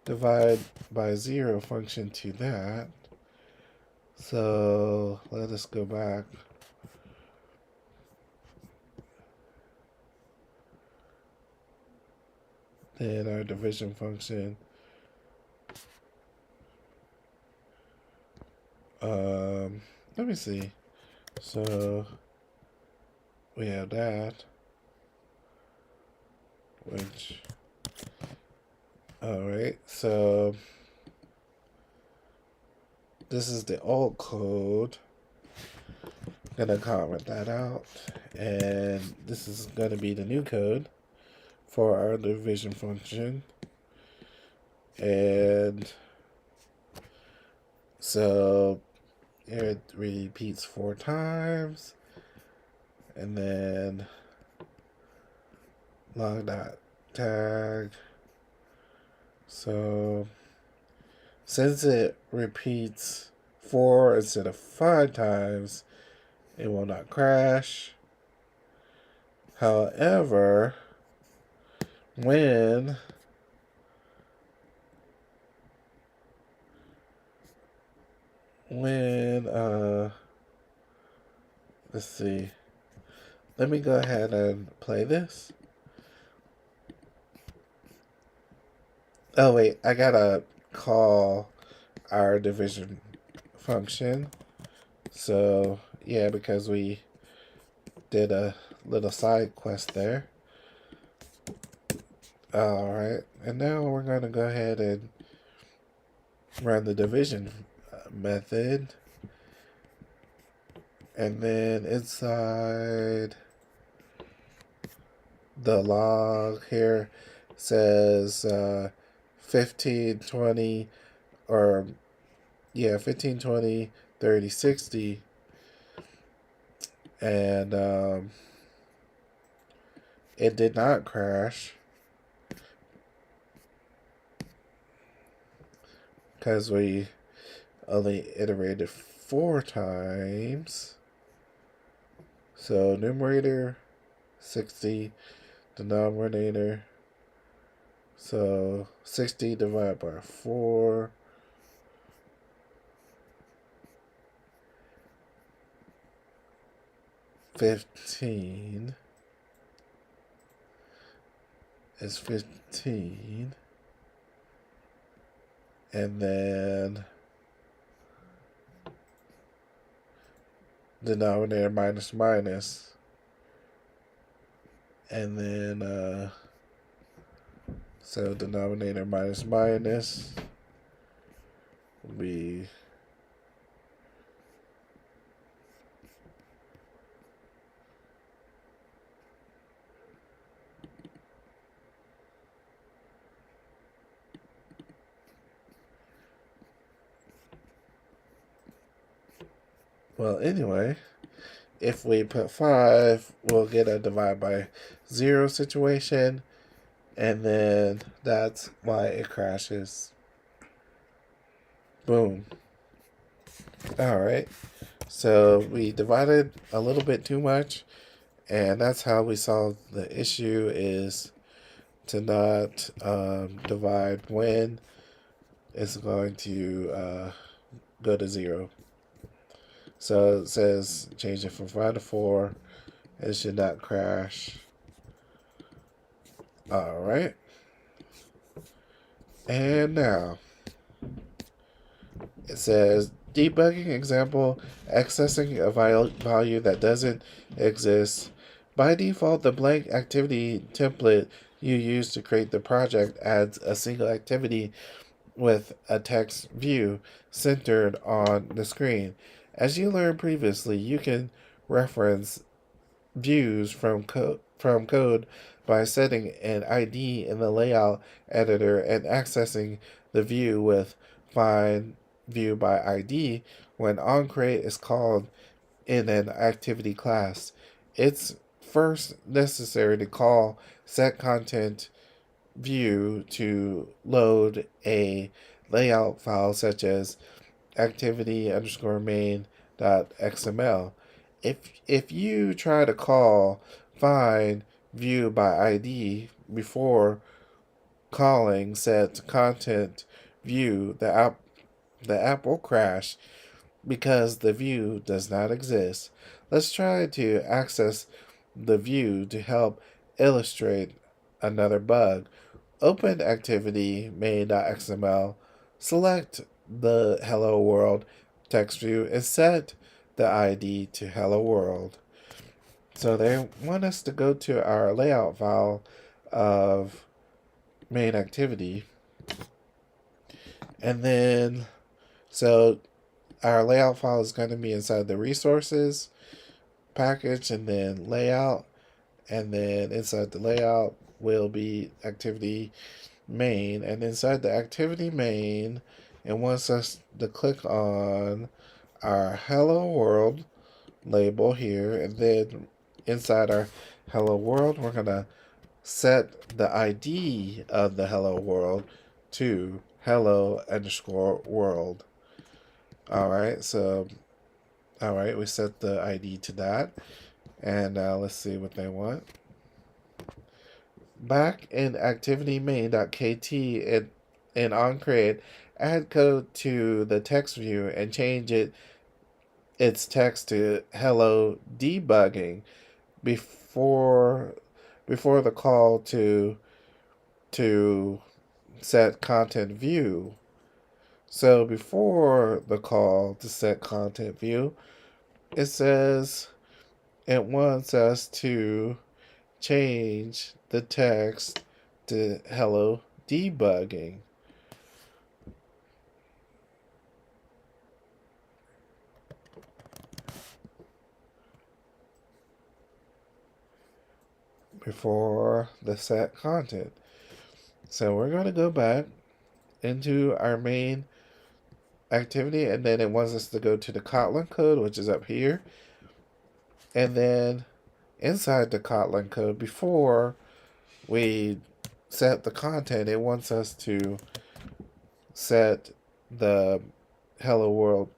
divide by 0 function to that. So let us go back. Then our division function. Let me see. So we have that, which, alright, so this is the old code. I'm gonna comment that out, and this is gonna be the new code for our division function. And so it repeats 4 times. And then log.tag. So since it repeats 4 instead of 5 times, it will not crash. However, when let's see. Let me go ahead and play this. Oh wait, I gotta call our division function. So yeah, because we did a little side quest there. Alright, and now we're gonna go ahead and run the division method. And then inside the log here says 15, 20, or yeah, 15, 20, 30, 60. And it did not crash because we only iterated 4 times. So numerator 60, denominator, so 60 divided by 4, 15 is 15, and then denominator minus minus, and then so denominator minus minus will be well, anyway, if we put 5, we'll get a divide by 0 situation, and then that's why it crashes. Boom. Alright, so we divided a little bit too much, and that's how we solved the issue, is to not divide when it's going to go to 0. So it says change it from 5 to 4. It should not crash. Alright. And now it says debugging example, accessing a value that doesn't exist. By default, the blank activity template you use to create the project adds a single activity with a text view centered on the screen. As you learned previously, you can reference views from code by setting an ID in the layout editor and accessing the view with find view by ID when onCreate is called in an activity class. It's first necessary to call setContent view to load a layout file such as activity_main.xml. If you try to call find view by ID before calling set content view, the app will crash because the view does not exist. Let's try to access the view to help illustrate another bug. Open activity main.xml, select the hello world text view, and set the ID to hello world. So they want us to go to our layout file of main activity, and then so our layout file is going to be inside the resources package, and then layout, and then inside the layout will be activity main, and inside the activity main, it wants us to click on our hello world label here, and then inside our hello world, we're going to set the ID of the hello world to hello underscore world. Alright, we set the ID to that. And let's see what they want. Back in activity main.kt and onCreate, add code to the text view and change its text to hello debugging before the call to set content view. So before the call to set content view, it says it wants us to change the text to hello debugging. Before the set content. So we're going to go back into our main activity, and then it wants us to go to the Kotlin code, which is up here. And then inside the Kotlin code, before we set the content, it wants us to set the hello world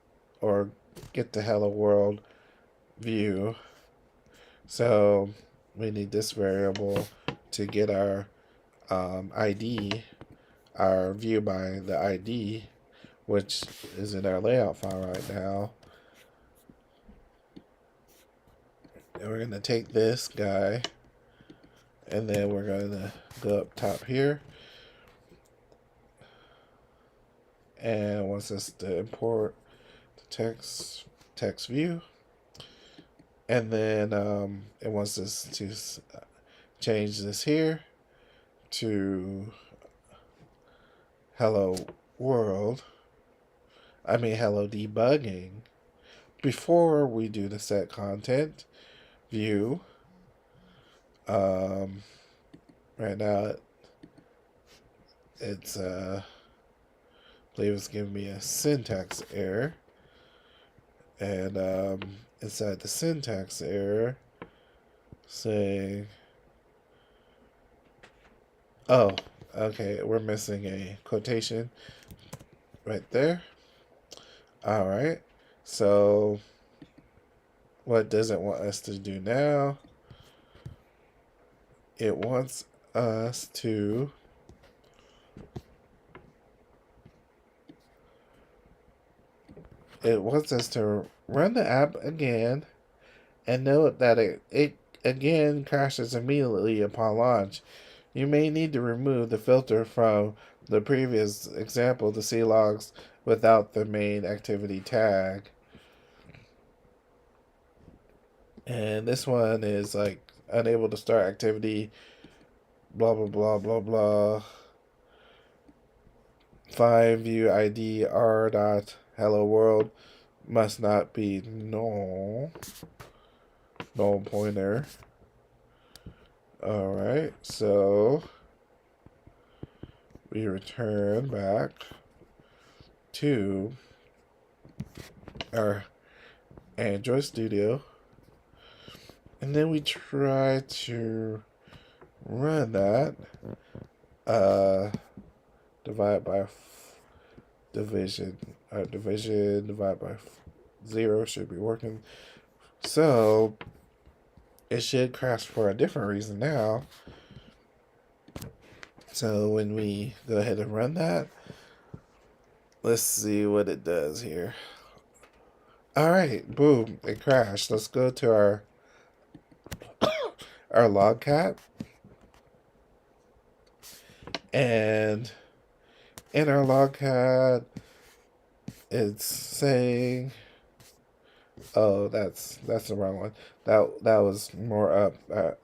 or get the hello world view. So we need this variable to get our ID, our view by the ID, which is in our layout file right now. And we're going to take this guy, and then we're going to go up top here, and it wants us to import the text view, and then it wants us to change this here to hello world. Hello debugging before we do the set content view. Right now it's I believe it's giving me a syntax error, and inside the syntax error saying, oh, okay, we're missing a quotation right there. Alright, so what does it want us to do now? It wants us to run the app again, and note that it again crashes immediately upon launch. You may need to remove the filter from the previous example to see logs without the main activity tag. And this one is like unable to start activity, blah blah blah blah blah. Find view ID r dot hello world must not be null pointer. Alright, so we return back to our Android Studio, and then we try to run that. Divide by division divide by 0 should be working. So it should crash for a different reason now. So when we go ahead and run that, let's see what it does here. Alright, boom, it crashed. Let's go to our logcat. And in our logcat, it's saying, oh, that's the wrong one. That was more up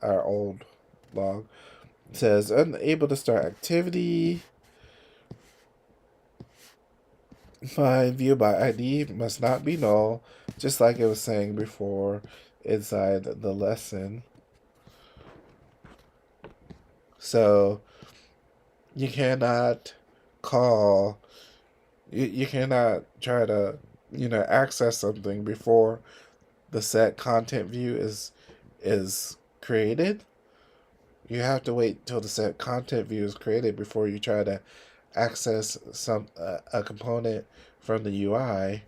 our old log. It says unable to start activity. Find view by ID must not be null, just like it was saying before inside the lesson. So you cannot call, you cannot try to, access something before the set content view is created. You have to wait till the set content view is created before you try to access a component from the UI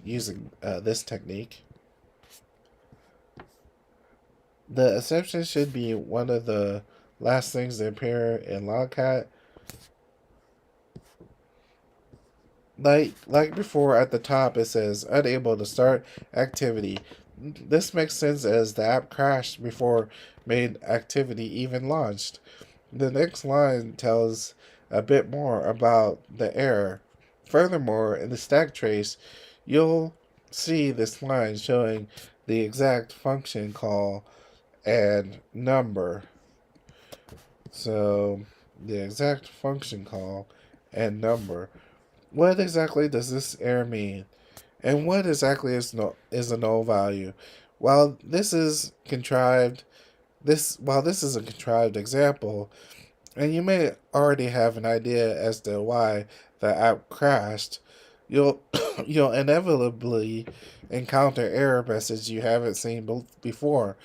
using this technique. The exception should be one of the last things to appear in Logcat. Like before, at the top it says unable to start activity. This makes sense as the app crashed before main activity even launched. The next line tells a bit more about the error. Furthermore, in the stack trace, you'll see this line showing the exact function call and number. So, the exact function call and number. What exactly does this error mean? And what exactly is a null value? While this is contrived, while this is a contrived example, and you may already have an idea as to why the app crashed, you'll you'll inevitably encounter error messages you haven't seen before.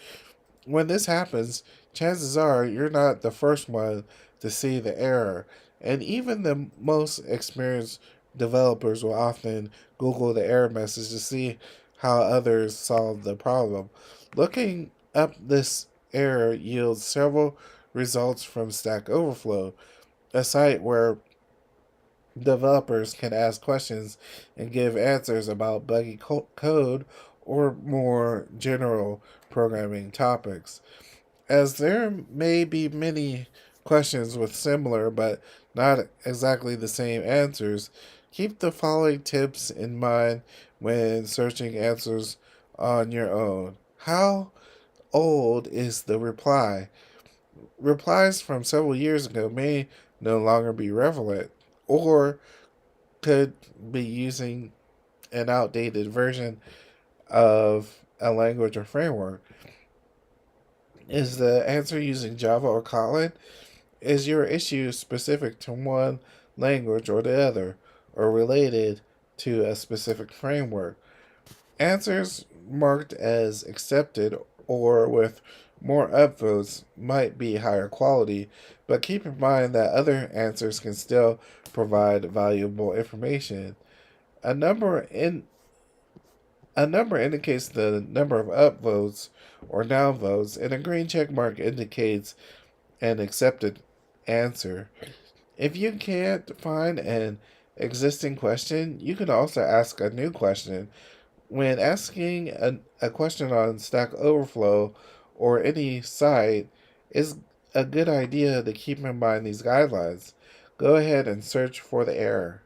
When this happens, chances are you're not the first one to see the error, and even the most experienced developers will often Google the error message to see how others solve the problem. Looking up this error yields several results from Stack Overflow, a site where developers can ask questions and give answers about buggy code or more general programming topics. As there may be many questions with similar but not exactly the same answers, keep the following tips in mind when searching answers on your own. How old is the reply? Replies from several years ago may no longer be relevant or could be using an outdated version of a language or framework. Is the answer using Java or Kotlin? Is your issue specific to one language or the other, or related to a specific framework? Answers marked as accepted or with more upvotes might be higher quality, but keep in mind that other answers can still provide valuable information. A number in a number indicates the number of upvotes or downvotes, and a green check mark indicates an accepted answer. If you can't find an existing question, you can also ask a new question. When asking a question on Stack Overflow or any site, it's a good idea to keep in mind these guidelines. Go ahead and search for the error.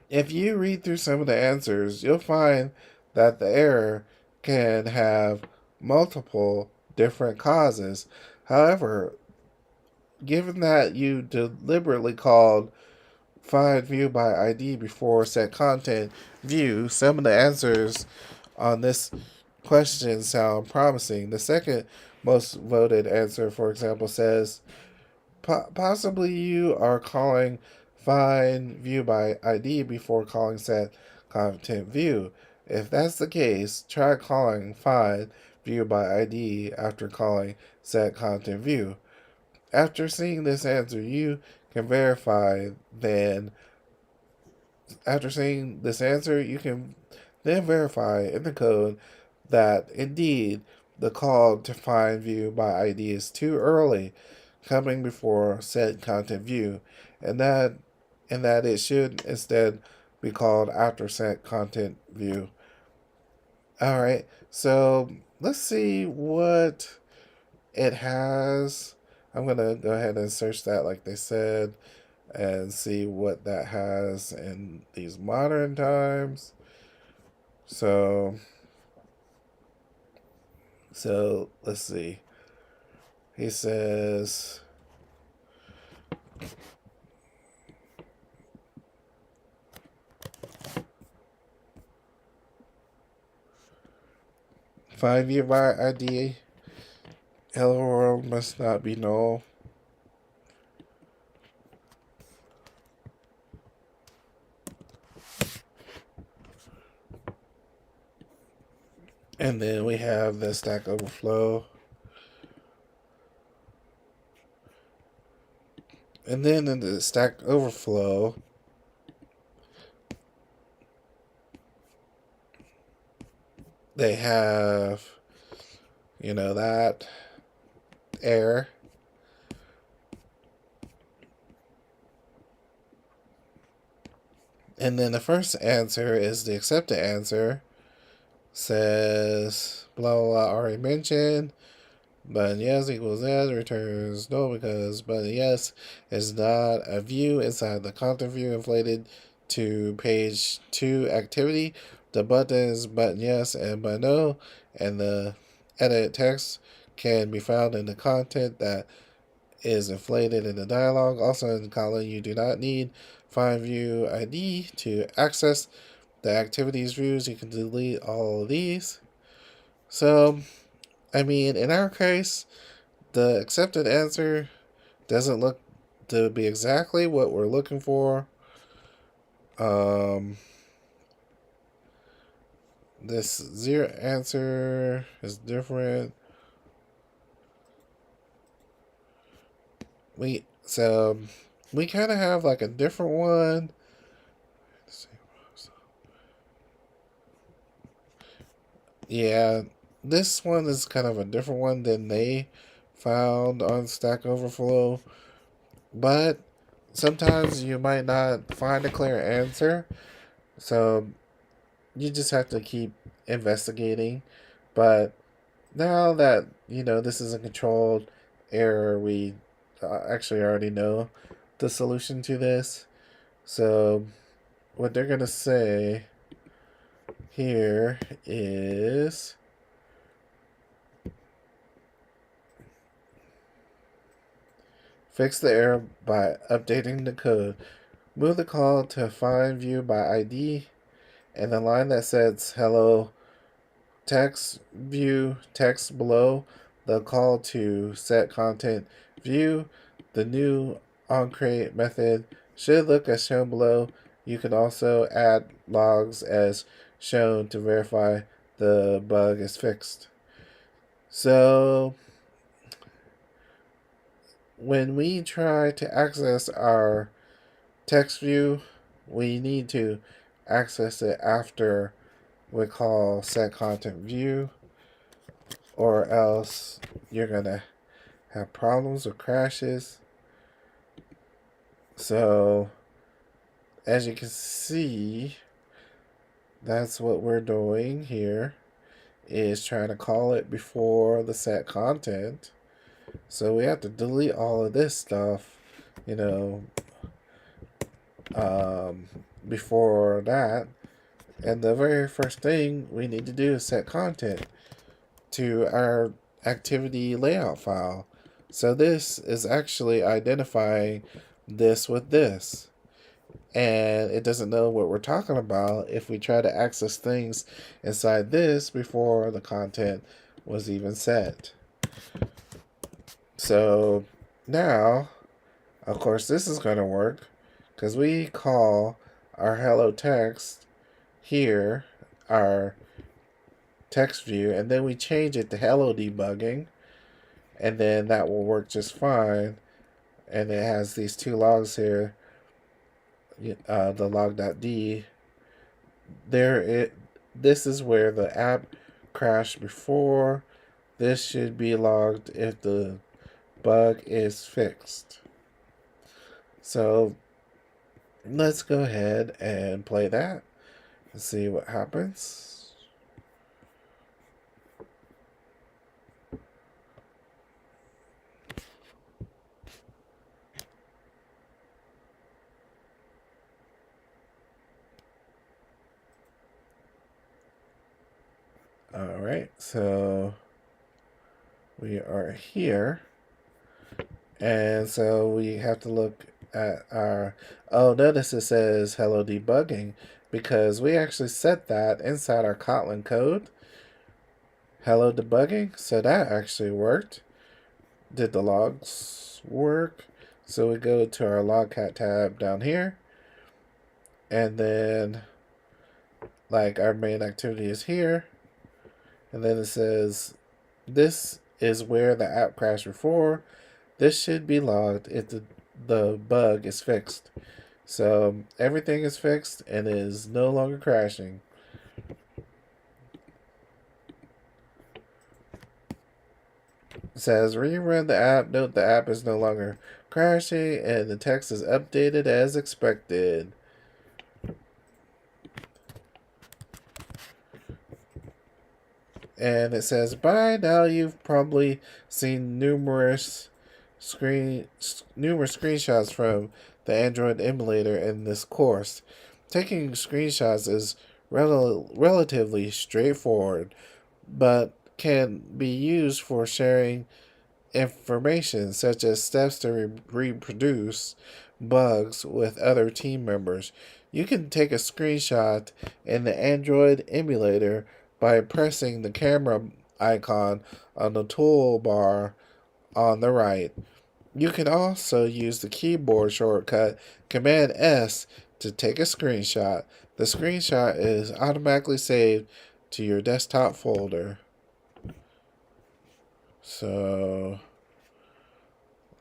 If you read through some of the answers, you'll find that the error can have multiple different causes. However, given that you deliberately called find view by ID before set content view, some of the answers on this question sound promising. The second most voted answer, for example, says possibly you are calling find view by ID before calling set content view. If that's the case, try calling find view by ID after calling set content view. After seeing this answer, you can verify then after seeing this answer, you can then verify in the code that indeed the call to find view by ID is too early, coming before set content view, and that it should instead be called after set content view. All right, so let's see what it has. I'm gonna go ahead and search that like they said and see what that has in these modern times. So let's see. He says find view by ID Hello world must not be null. And then we have the Stack Overflow. And then in the Stack Overflow, they have, that error. And then the first answer is the accepted answer. Says, blah, blah, blah, already mentioned. Button yes equals yes returns no because button yes is not a view inside the content view inflated to page 2 activity. The buttons button yes and button no and the edit text can be found in the content that is inflated in the dialog. Also in the column, you do not need find view ID to access the activities views. You can delete all of these. So, I mean, in our case, the accepted answer doesn't look to be exactly what we're looking for. This zero answer is different. We kind of have like a different one. Yeah, this one is kind of a different one than they found on Stack Overflow, but sometimes you might not find a clear answer, so you just have to keep investigating. But now that this is a controlled error, we actually already know the solution to this. So what they're gonna say here is fix the error by updating the code. Move the call to find view by ID, and the line that says hello text view text below the call to set content view. The new onCreate method should look as shown below. You can also add logs as shown to verify the bug is fixed. So when we try to access our text view, we need to access it after we call set content view, or else you're gonna have problems or crashes. So as you can see, that's what we're doing here, is trying to call it before the set content. So we have to delete all of this stuff, before that. And the very first thing we need to do is set content to our activity layout file. So this is actually identifying this with this. And it doesn't know what we're talking about if we try to access things inside this before the content was even set. So now, of course, this is going to work because we call our hello text here, our text view, and then we change it to hello debugging, and then that will work just fine. And it has these two logs here, the log.d. This is where the app crashed before. This should be logged if the bug is fixed. So let's go ahead and play that and see what happens. Alright, so we are here. And so we have to look at our, notice it says hello debugging because we actually set that inside our Kotlin code. Hello debugging, so that actually worked. did the logs work? So we go to our logcat tab down here, and then like our main activity is here, and then it says this is where the app crashed before. This should be logged if the bug is fixed. So everything is fixed and is no longer crashing. It says rerun the app. Note the app is no longer crashing and the text is updated as expected. And it says by now you've probably seen numerous screenshots from the Android emulator in this course. Taking screenshots is relatively straightforward, but can be used for sharing information such as steps to reproduce bugs with other team members. You can take a screenshot in the Android emulator by pressing the camera icon on the toolbar on the right. You can also use the keyboard shortcut Command S to take a screenshot. The screenshot is automatically saved to your desktop folder. So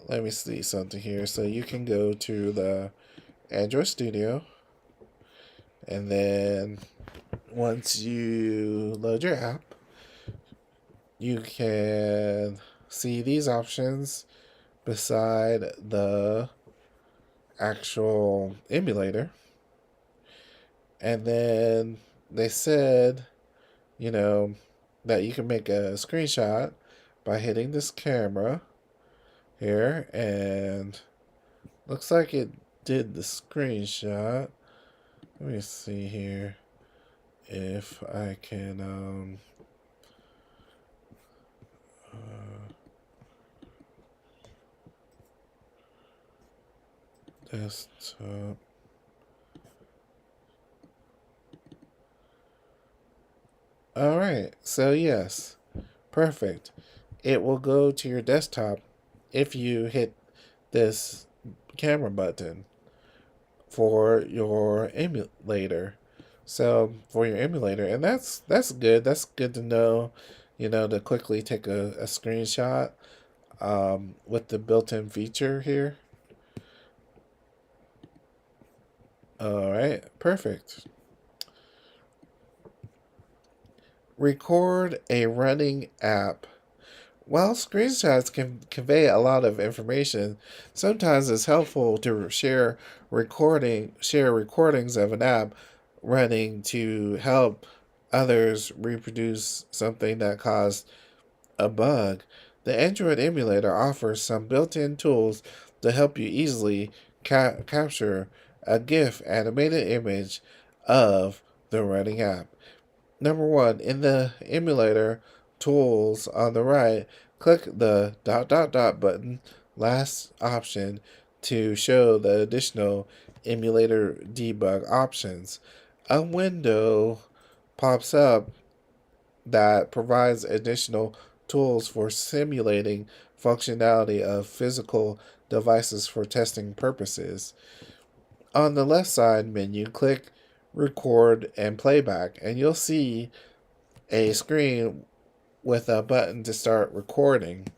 let me see something here. So you can go to the Android Studio, and then once you load your app, you can see these options beside the actual emulator. And then they said, that you can make a screenshot by hitting this camera here, and looks like it did the screenshot. Let me see here if I can desktop. Alright, so yes, perfect. It will go to your desktop if you hit this camera button for your emulator. So for your emulator, and that's good. That's good to know, to quickly take a screenshot with the built-in feature here. All right, perfect. Record a running app. While screenshots can convey a lot of information, sometimes it's helpful to share recordings of an app running to help others reproduce something that caused a bug. The Android emulator offers some built-in tools to help you easily capture a GIF animated image of the running app. Number one, in the emulator tools on the right, click the ... button, last option, to show the additional emulator debug options. A window pops up that provides additional tools for simulating functionality of physical devices for testing purposes. On the left side menu, click record and playback, and you'll see a screen with a button to start recording.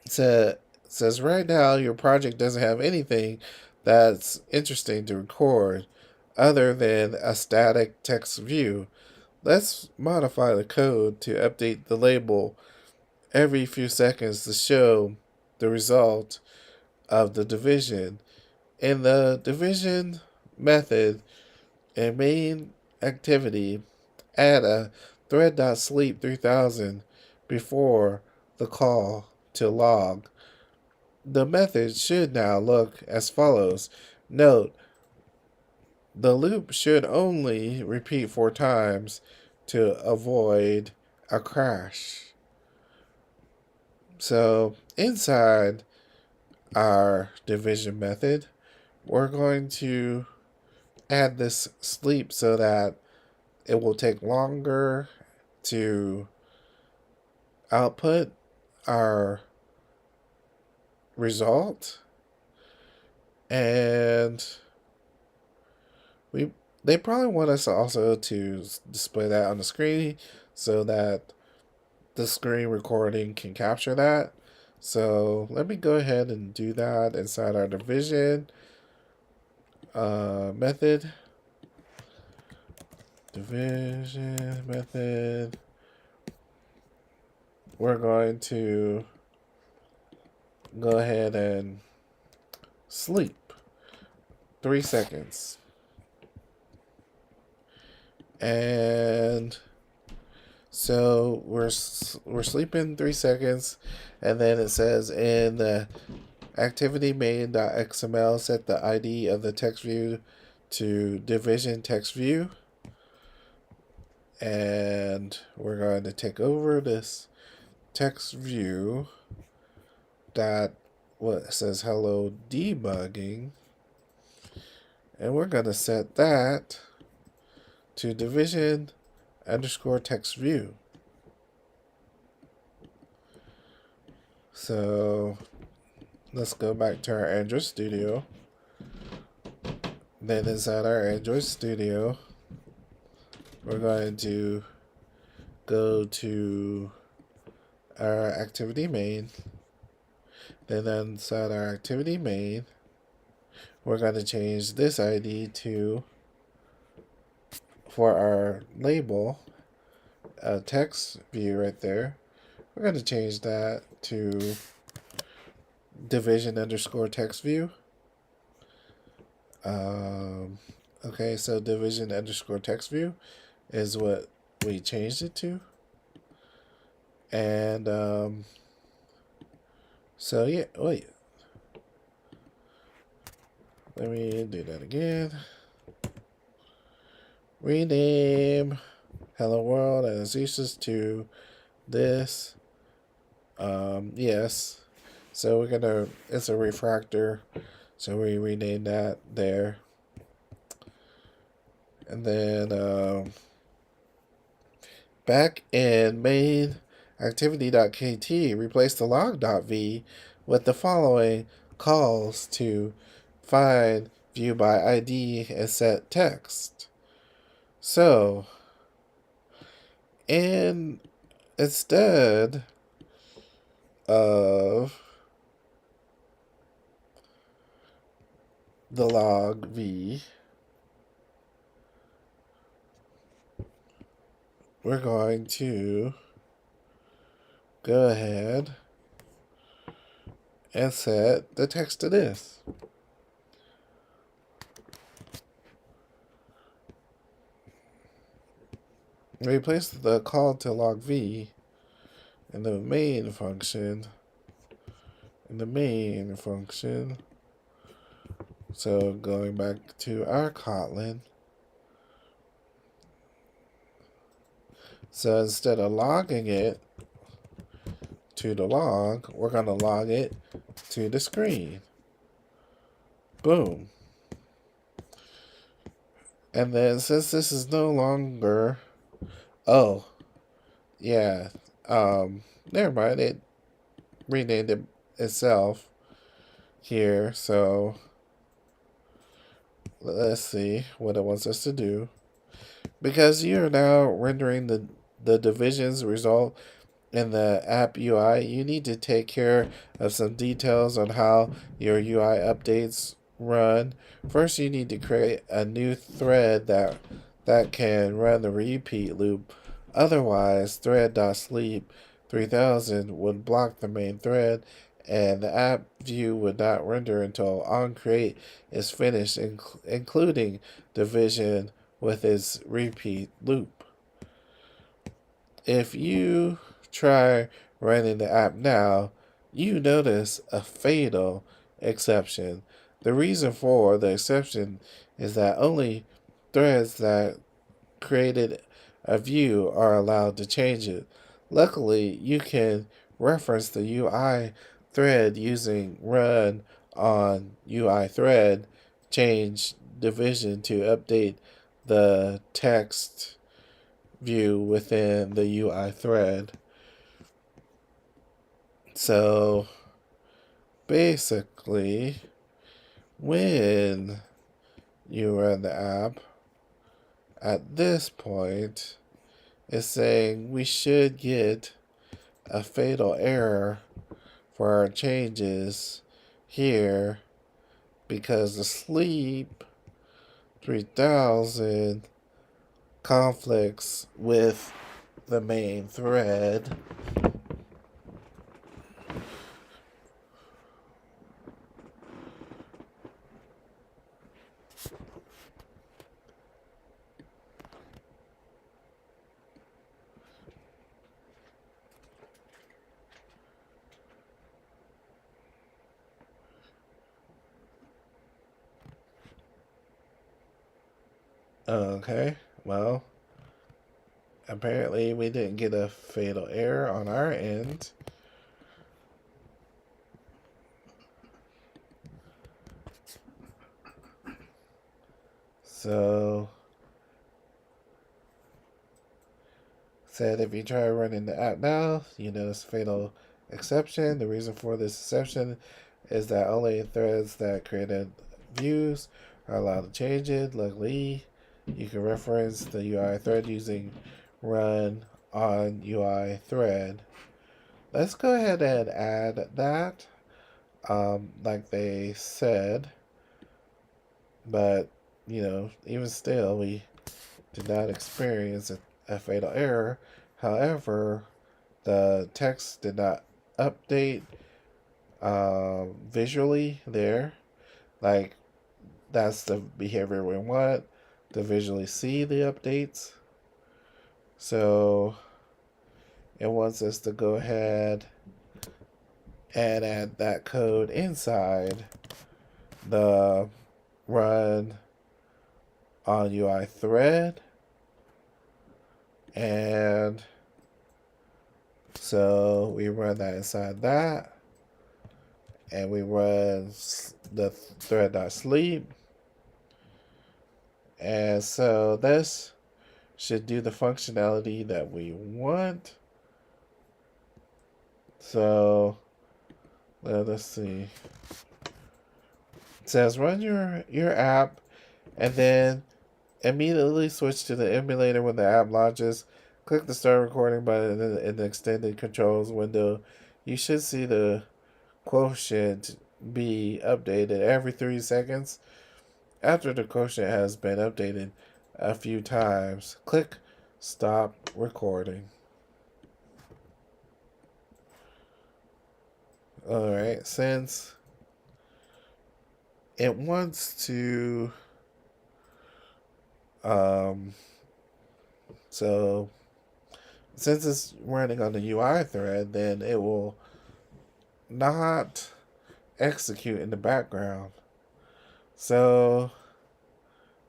It says right now your project doesn't have anything that's interesting to record other than a static text view. Let's modify the code to update the label every few seconds to show the result of the division. In the division method and main activity, add a thread.sleep 3000 before the call to log. The method should now look as follows. Note, the loop should only repeat 4 times to avoid a crash. So inside our division method, we're going to add this sleep so that it will take longer to output our result, and they probably want us also to display that on the screen so that the screen recording can capture that. So let me go ahead and do that inside our division method. Division method. We're going to go ahead and sleep 3 seconds. And so we're sleeping 3 seconds, and then it says in the activity main.xml set the ID of the text view to division text view, and we're going to take over this text view that what says hello debugging, and we're going to set that to division underscore text view. So let's go back to our Android Studio. Then inside our Android Studio, we're going to go to our activity main. Then inside our activity main, we're going to change this ID to, for our label, text view right there. We're going to change that to division underscore text view. Okay, so division underscore text view is what we changed it to. And so yeah, wait. Let me do that again. Rename Hello World as uses to this. Yes. So we're gonna, it's a refractor. So we rename that there. And then back in main activity.kt, replace the log.v with the following calls to find view by ID and set text. So, instead of the log v, we're going to go ahead and set the text to this. Replace the call to log v in the main function. So going back to our Kotlin. So instead of logging it to the log, we're going to log it to the screen. Boom. And then since this is no longer, oh, yeah, never mind, it renamed it itself here. So let's see what it wants us to do. Because you're now rendering the divisions result in the app UI, you need to take care of some details on how your UI updates run. First, you need to create a new thread that can run the repeat loop. Otherwise, thread.sleep 3000 would block the main thread, and the app view would not render until onCreate is finished, including division with its repeat loop. If you try running the app now, you notice a fatal exception. The reason for the exception is that only threads that created a view are allowed to change it. Luckily, you can reference the UI thread using run on UI thread, change division to update the text view within the UI thread. So basically, when you run the app, at this point, it's saying we should get a fatal error for our changes here because the sleep 3000 conflicts with the main thread. Okay, well, apparently we didn't get a fatal error on our end. So, said if you try running the app now, you notice fatal exception. The reason for this exception is that only threads that created views are allowed to change it. Luckily, you can reference the UI thread using run on UI thread. Let's go ahead and add that, like they said. But, even still, we did not experience a fatal error. However, the text did not update visually there. Like, that's the behavior we want, to visually see the updates. So it wants us to go ahead and add that code inside the run on UI thread. And so we run that inside that. And we run the thread.sleep. And so this should do the functionality that we want. So let us see. It says run your app and then immediately switch to the emulator when the app launches. Click the start recording button in the extended controls window. You should see the quotient be updated every 3 seconds. After the quotient has been updated a few times, click stop recording. Alright, since it wants to so since it's running on the UI thread, then it will not execute in the background. So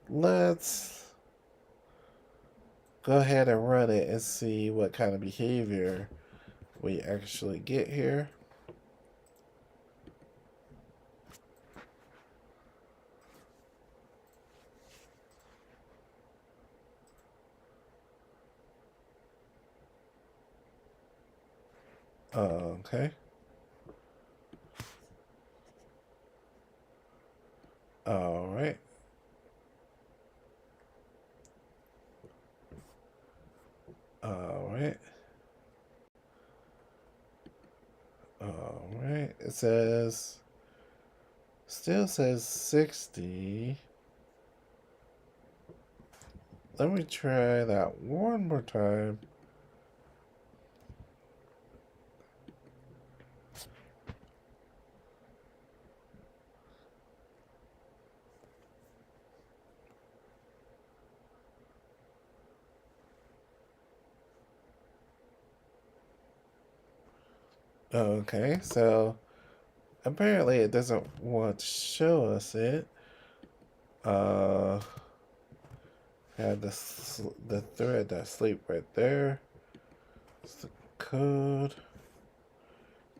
let's go ahead and run it and see what kind of behavior we actually get here. Okay. All right. All right. All right. It still says 60. Let me try that one more time. Okay, so apparently it doesn't want to show us it. Have the thread that sleep right there. It's the code.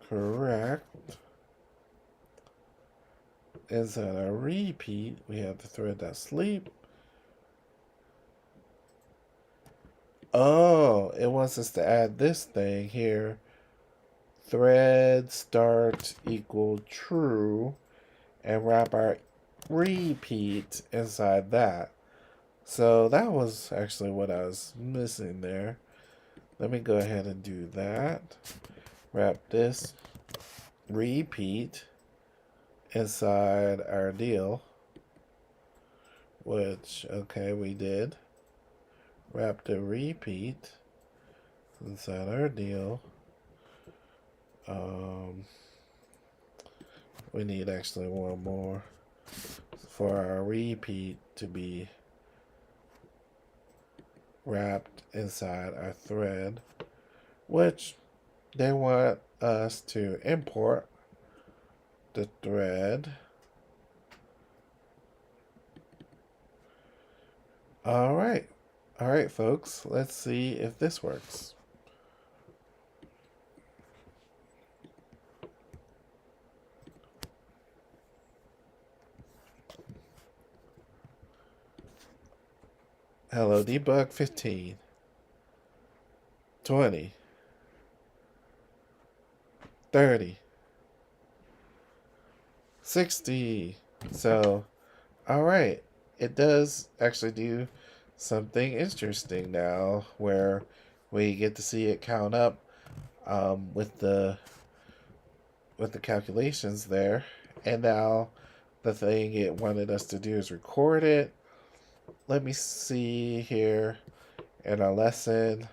Correct. Inside our repeat, we have the thread that sleep. Oh, it wants us to add this thing here thread start equal true and wrap our repeat inside that. So that was actually what I was missing there. Let me go ahead and do that. Wrap this repeat inside our deal, which, okay, we did. Wrap the repeat inside our deal. We need actually one more for our repeat to be wrapped inside our thread, which they want us to import the thread. All right, folks, let's see if this works. Hello, debug 15, 20, 30, 60. So, all right, it does actually do something interesting now where we get to see it count up with the calculations there. And now the thing it wanted us to do is record it. Let me see here in our lesson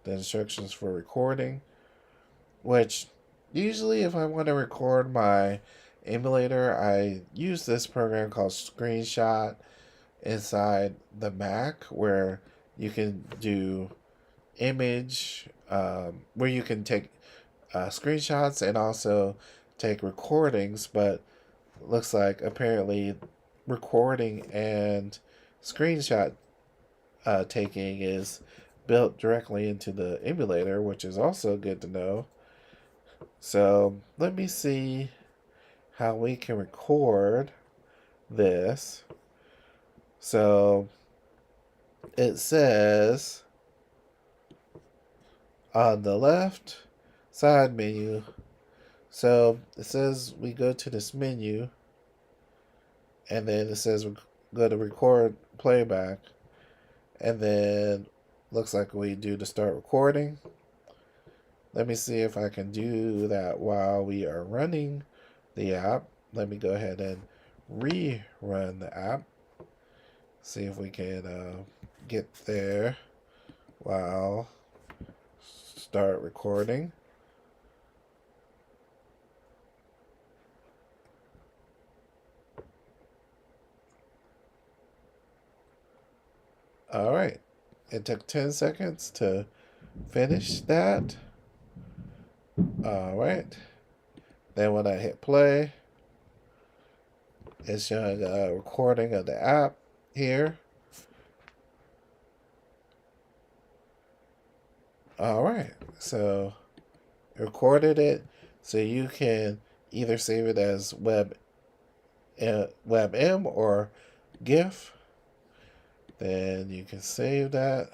the instructions for recording, which usually if I want to record my emulator, I use this program called Screenshot inside the Mac, where you can do image, where you can take screenshots and also take recordings, but looks like apparently recording and screenshot taking is built directly into the emulator, which is also good to know. So let me see how we can record this. So it says on the left side menu, so it says we go to this menu, and then it says we go to record playback, and then looks like we do to start recording. Let me see if I can do that while we are running the app. Let me go ahead and rerun the app. See if we can get there while start recording. All right. It took 10 seconds to finish that. All right. Then when I hit play, it's showing a recording of the app here. All right. So recorded it, so you can either save it as WebM or GIF. Then you can save that.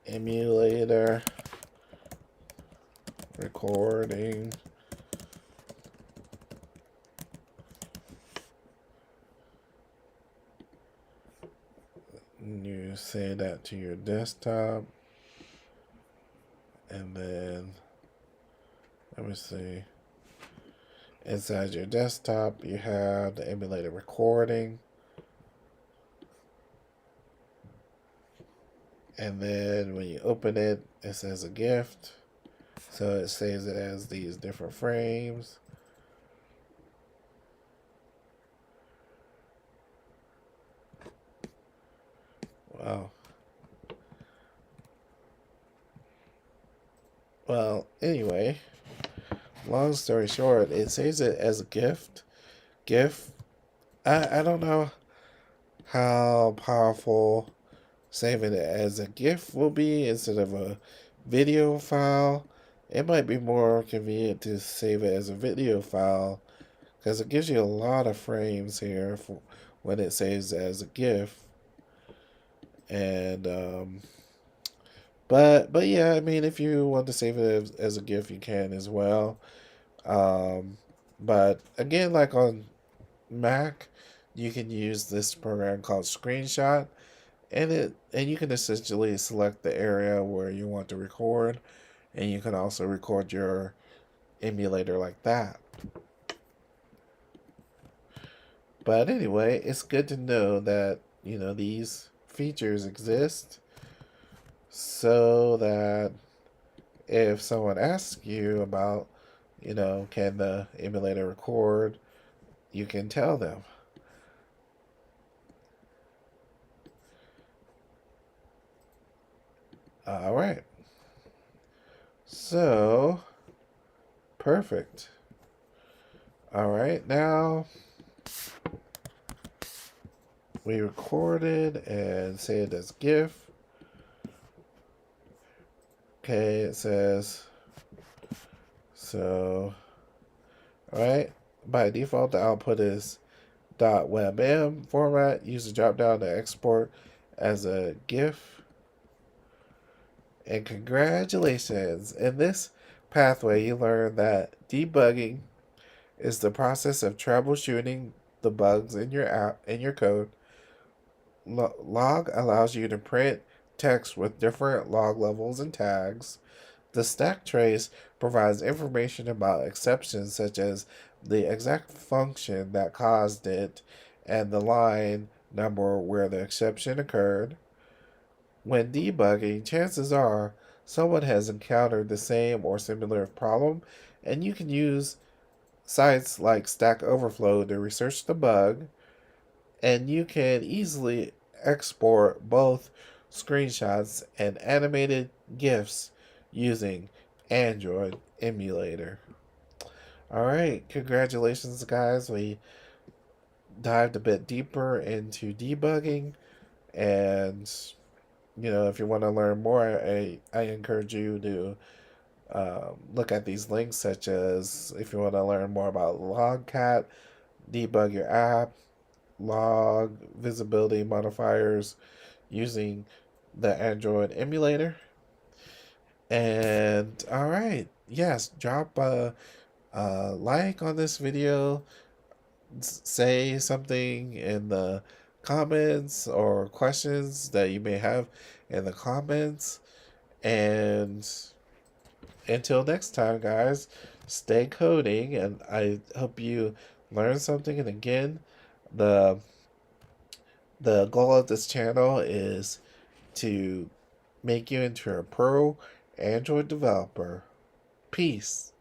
Emulator recording. You save that to your desktop, and then let me see. Inside your desktop, you have the emulator recording, and then when you open it, it says a gift. So it saves it as these different frames. Wow. Well, anyway, long story short, it saves it as a gift. GIF. I don't know how powerful saving it as a GIF will be instead of a video file. It might be more convenient to save it as a video file because it gives you a lot of frames here for when it saves as a GIF. And but yeah, I mean, if you want to save it as a GIF, you can as well. Um, but again, like on Mac, you can use this program called Screenshot, and you can essentially select the area where you want to record, and you can also record your emulator like that. But anyway, it's good to know that these features exist, so that if someone asks you about, can the emulator record, you can tell them. All right. So, perfect. All right, now we recorded and saved as GIF. Okay, it says, so, all right, by default, the output is .webm format. Use the drop down to export as a GIF. And congratulations! In this pathway, you learn that debugging is the process of troubleshooting the bugs in your app in your code. Log allows you to print text with different log levels and tags. The stack trace provides information about exceptions such as the exact function that caused it and the line number where the exception occurred. When debugging, chances are someone has encountered the same or similar problem, and you can use sites like Stack Overflow to research the bug, and you can easily export both screenshots and animated GIFs using Android emulator. All right, congratulations, guys. We dived a bit deeper into debugging, and if you want to learn more, I encourage you to look at these links, such as if you want to learn more about Logcat, debug your app, log visibility modifiers using the Android emulator. And all right, yes, drop a like on this video, say something in the comments or questions that you may have in the comments. And until next time, guys, stay coding, and I hope you learn something. And again, the the goal of this channel is to make you into a pro Android developer. Peace.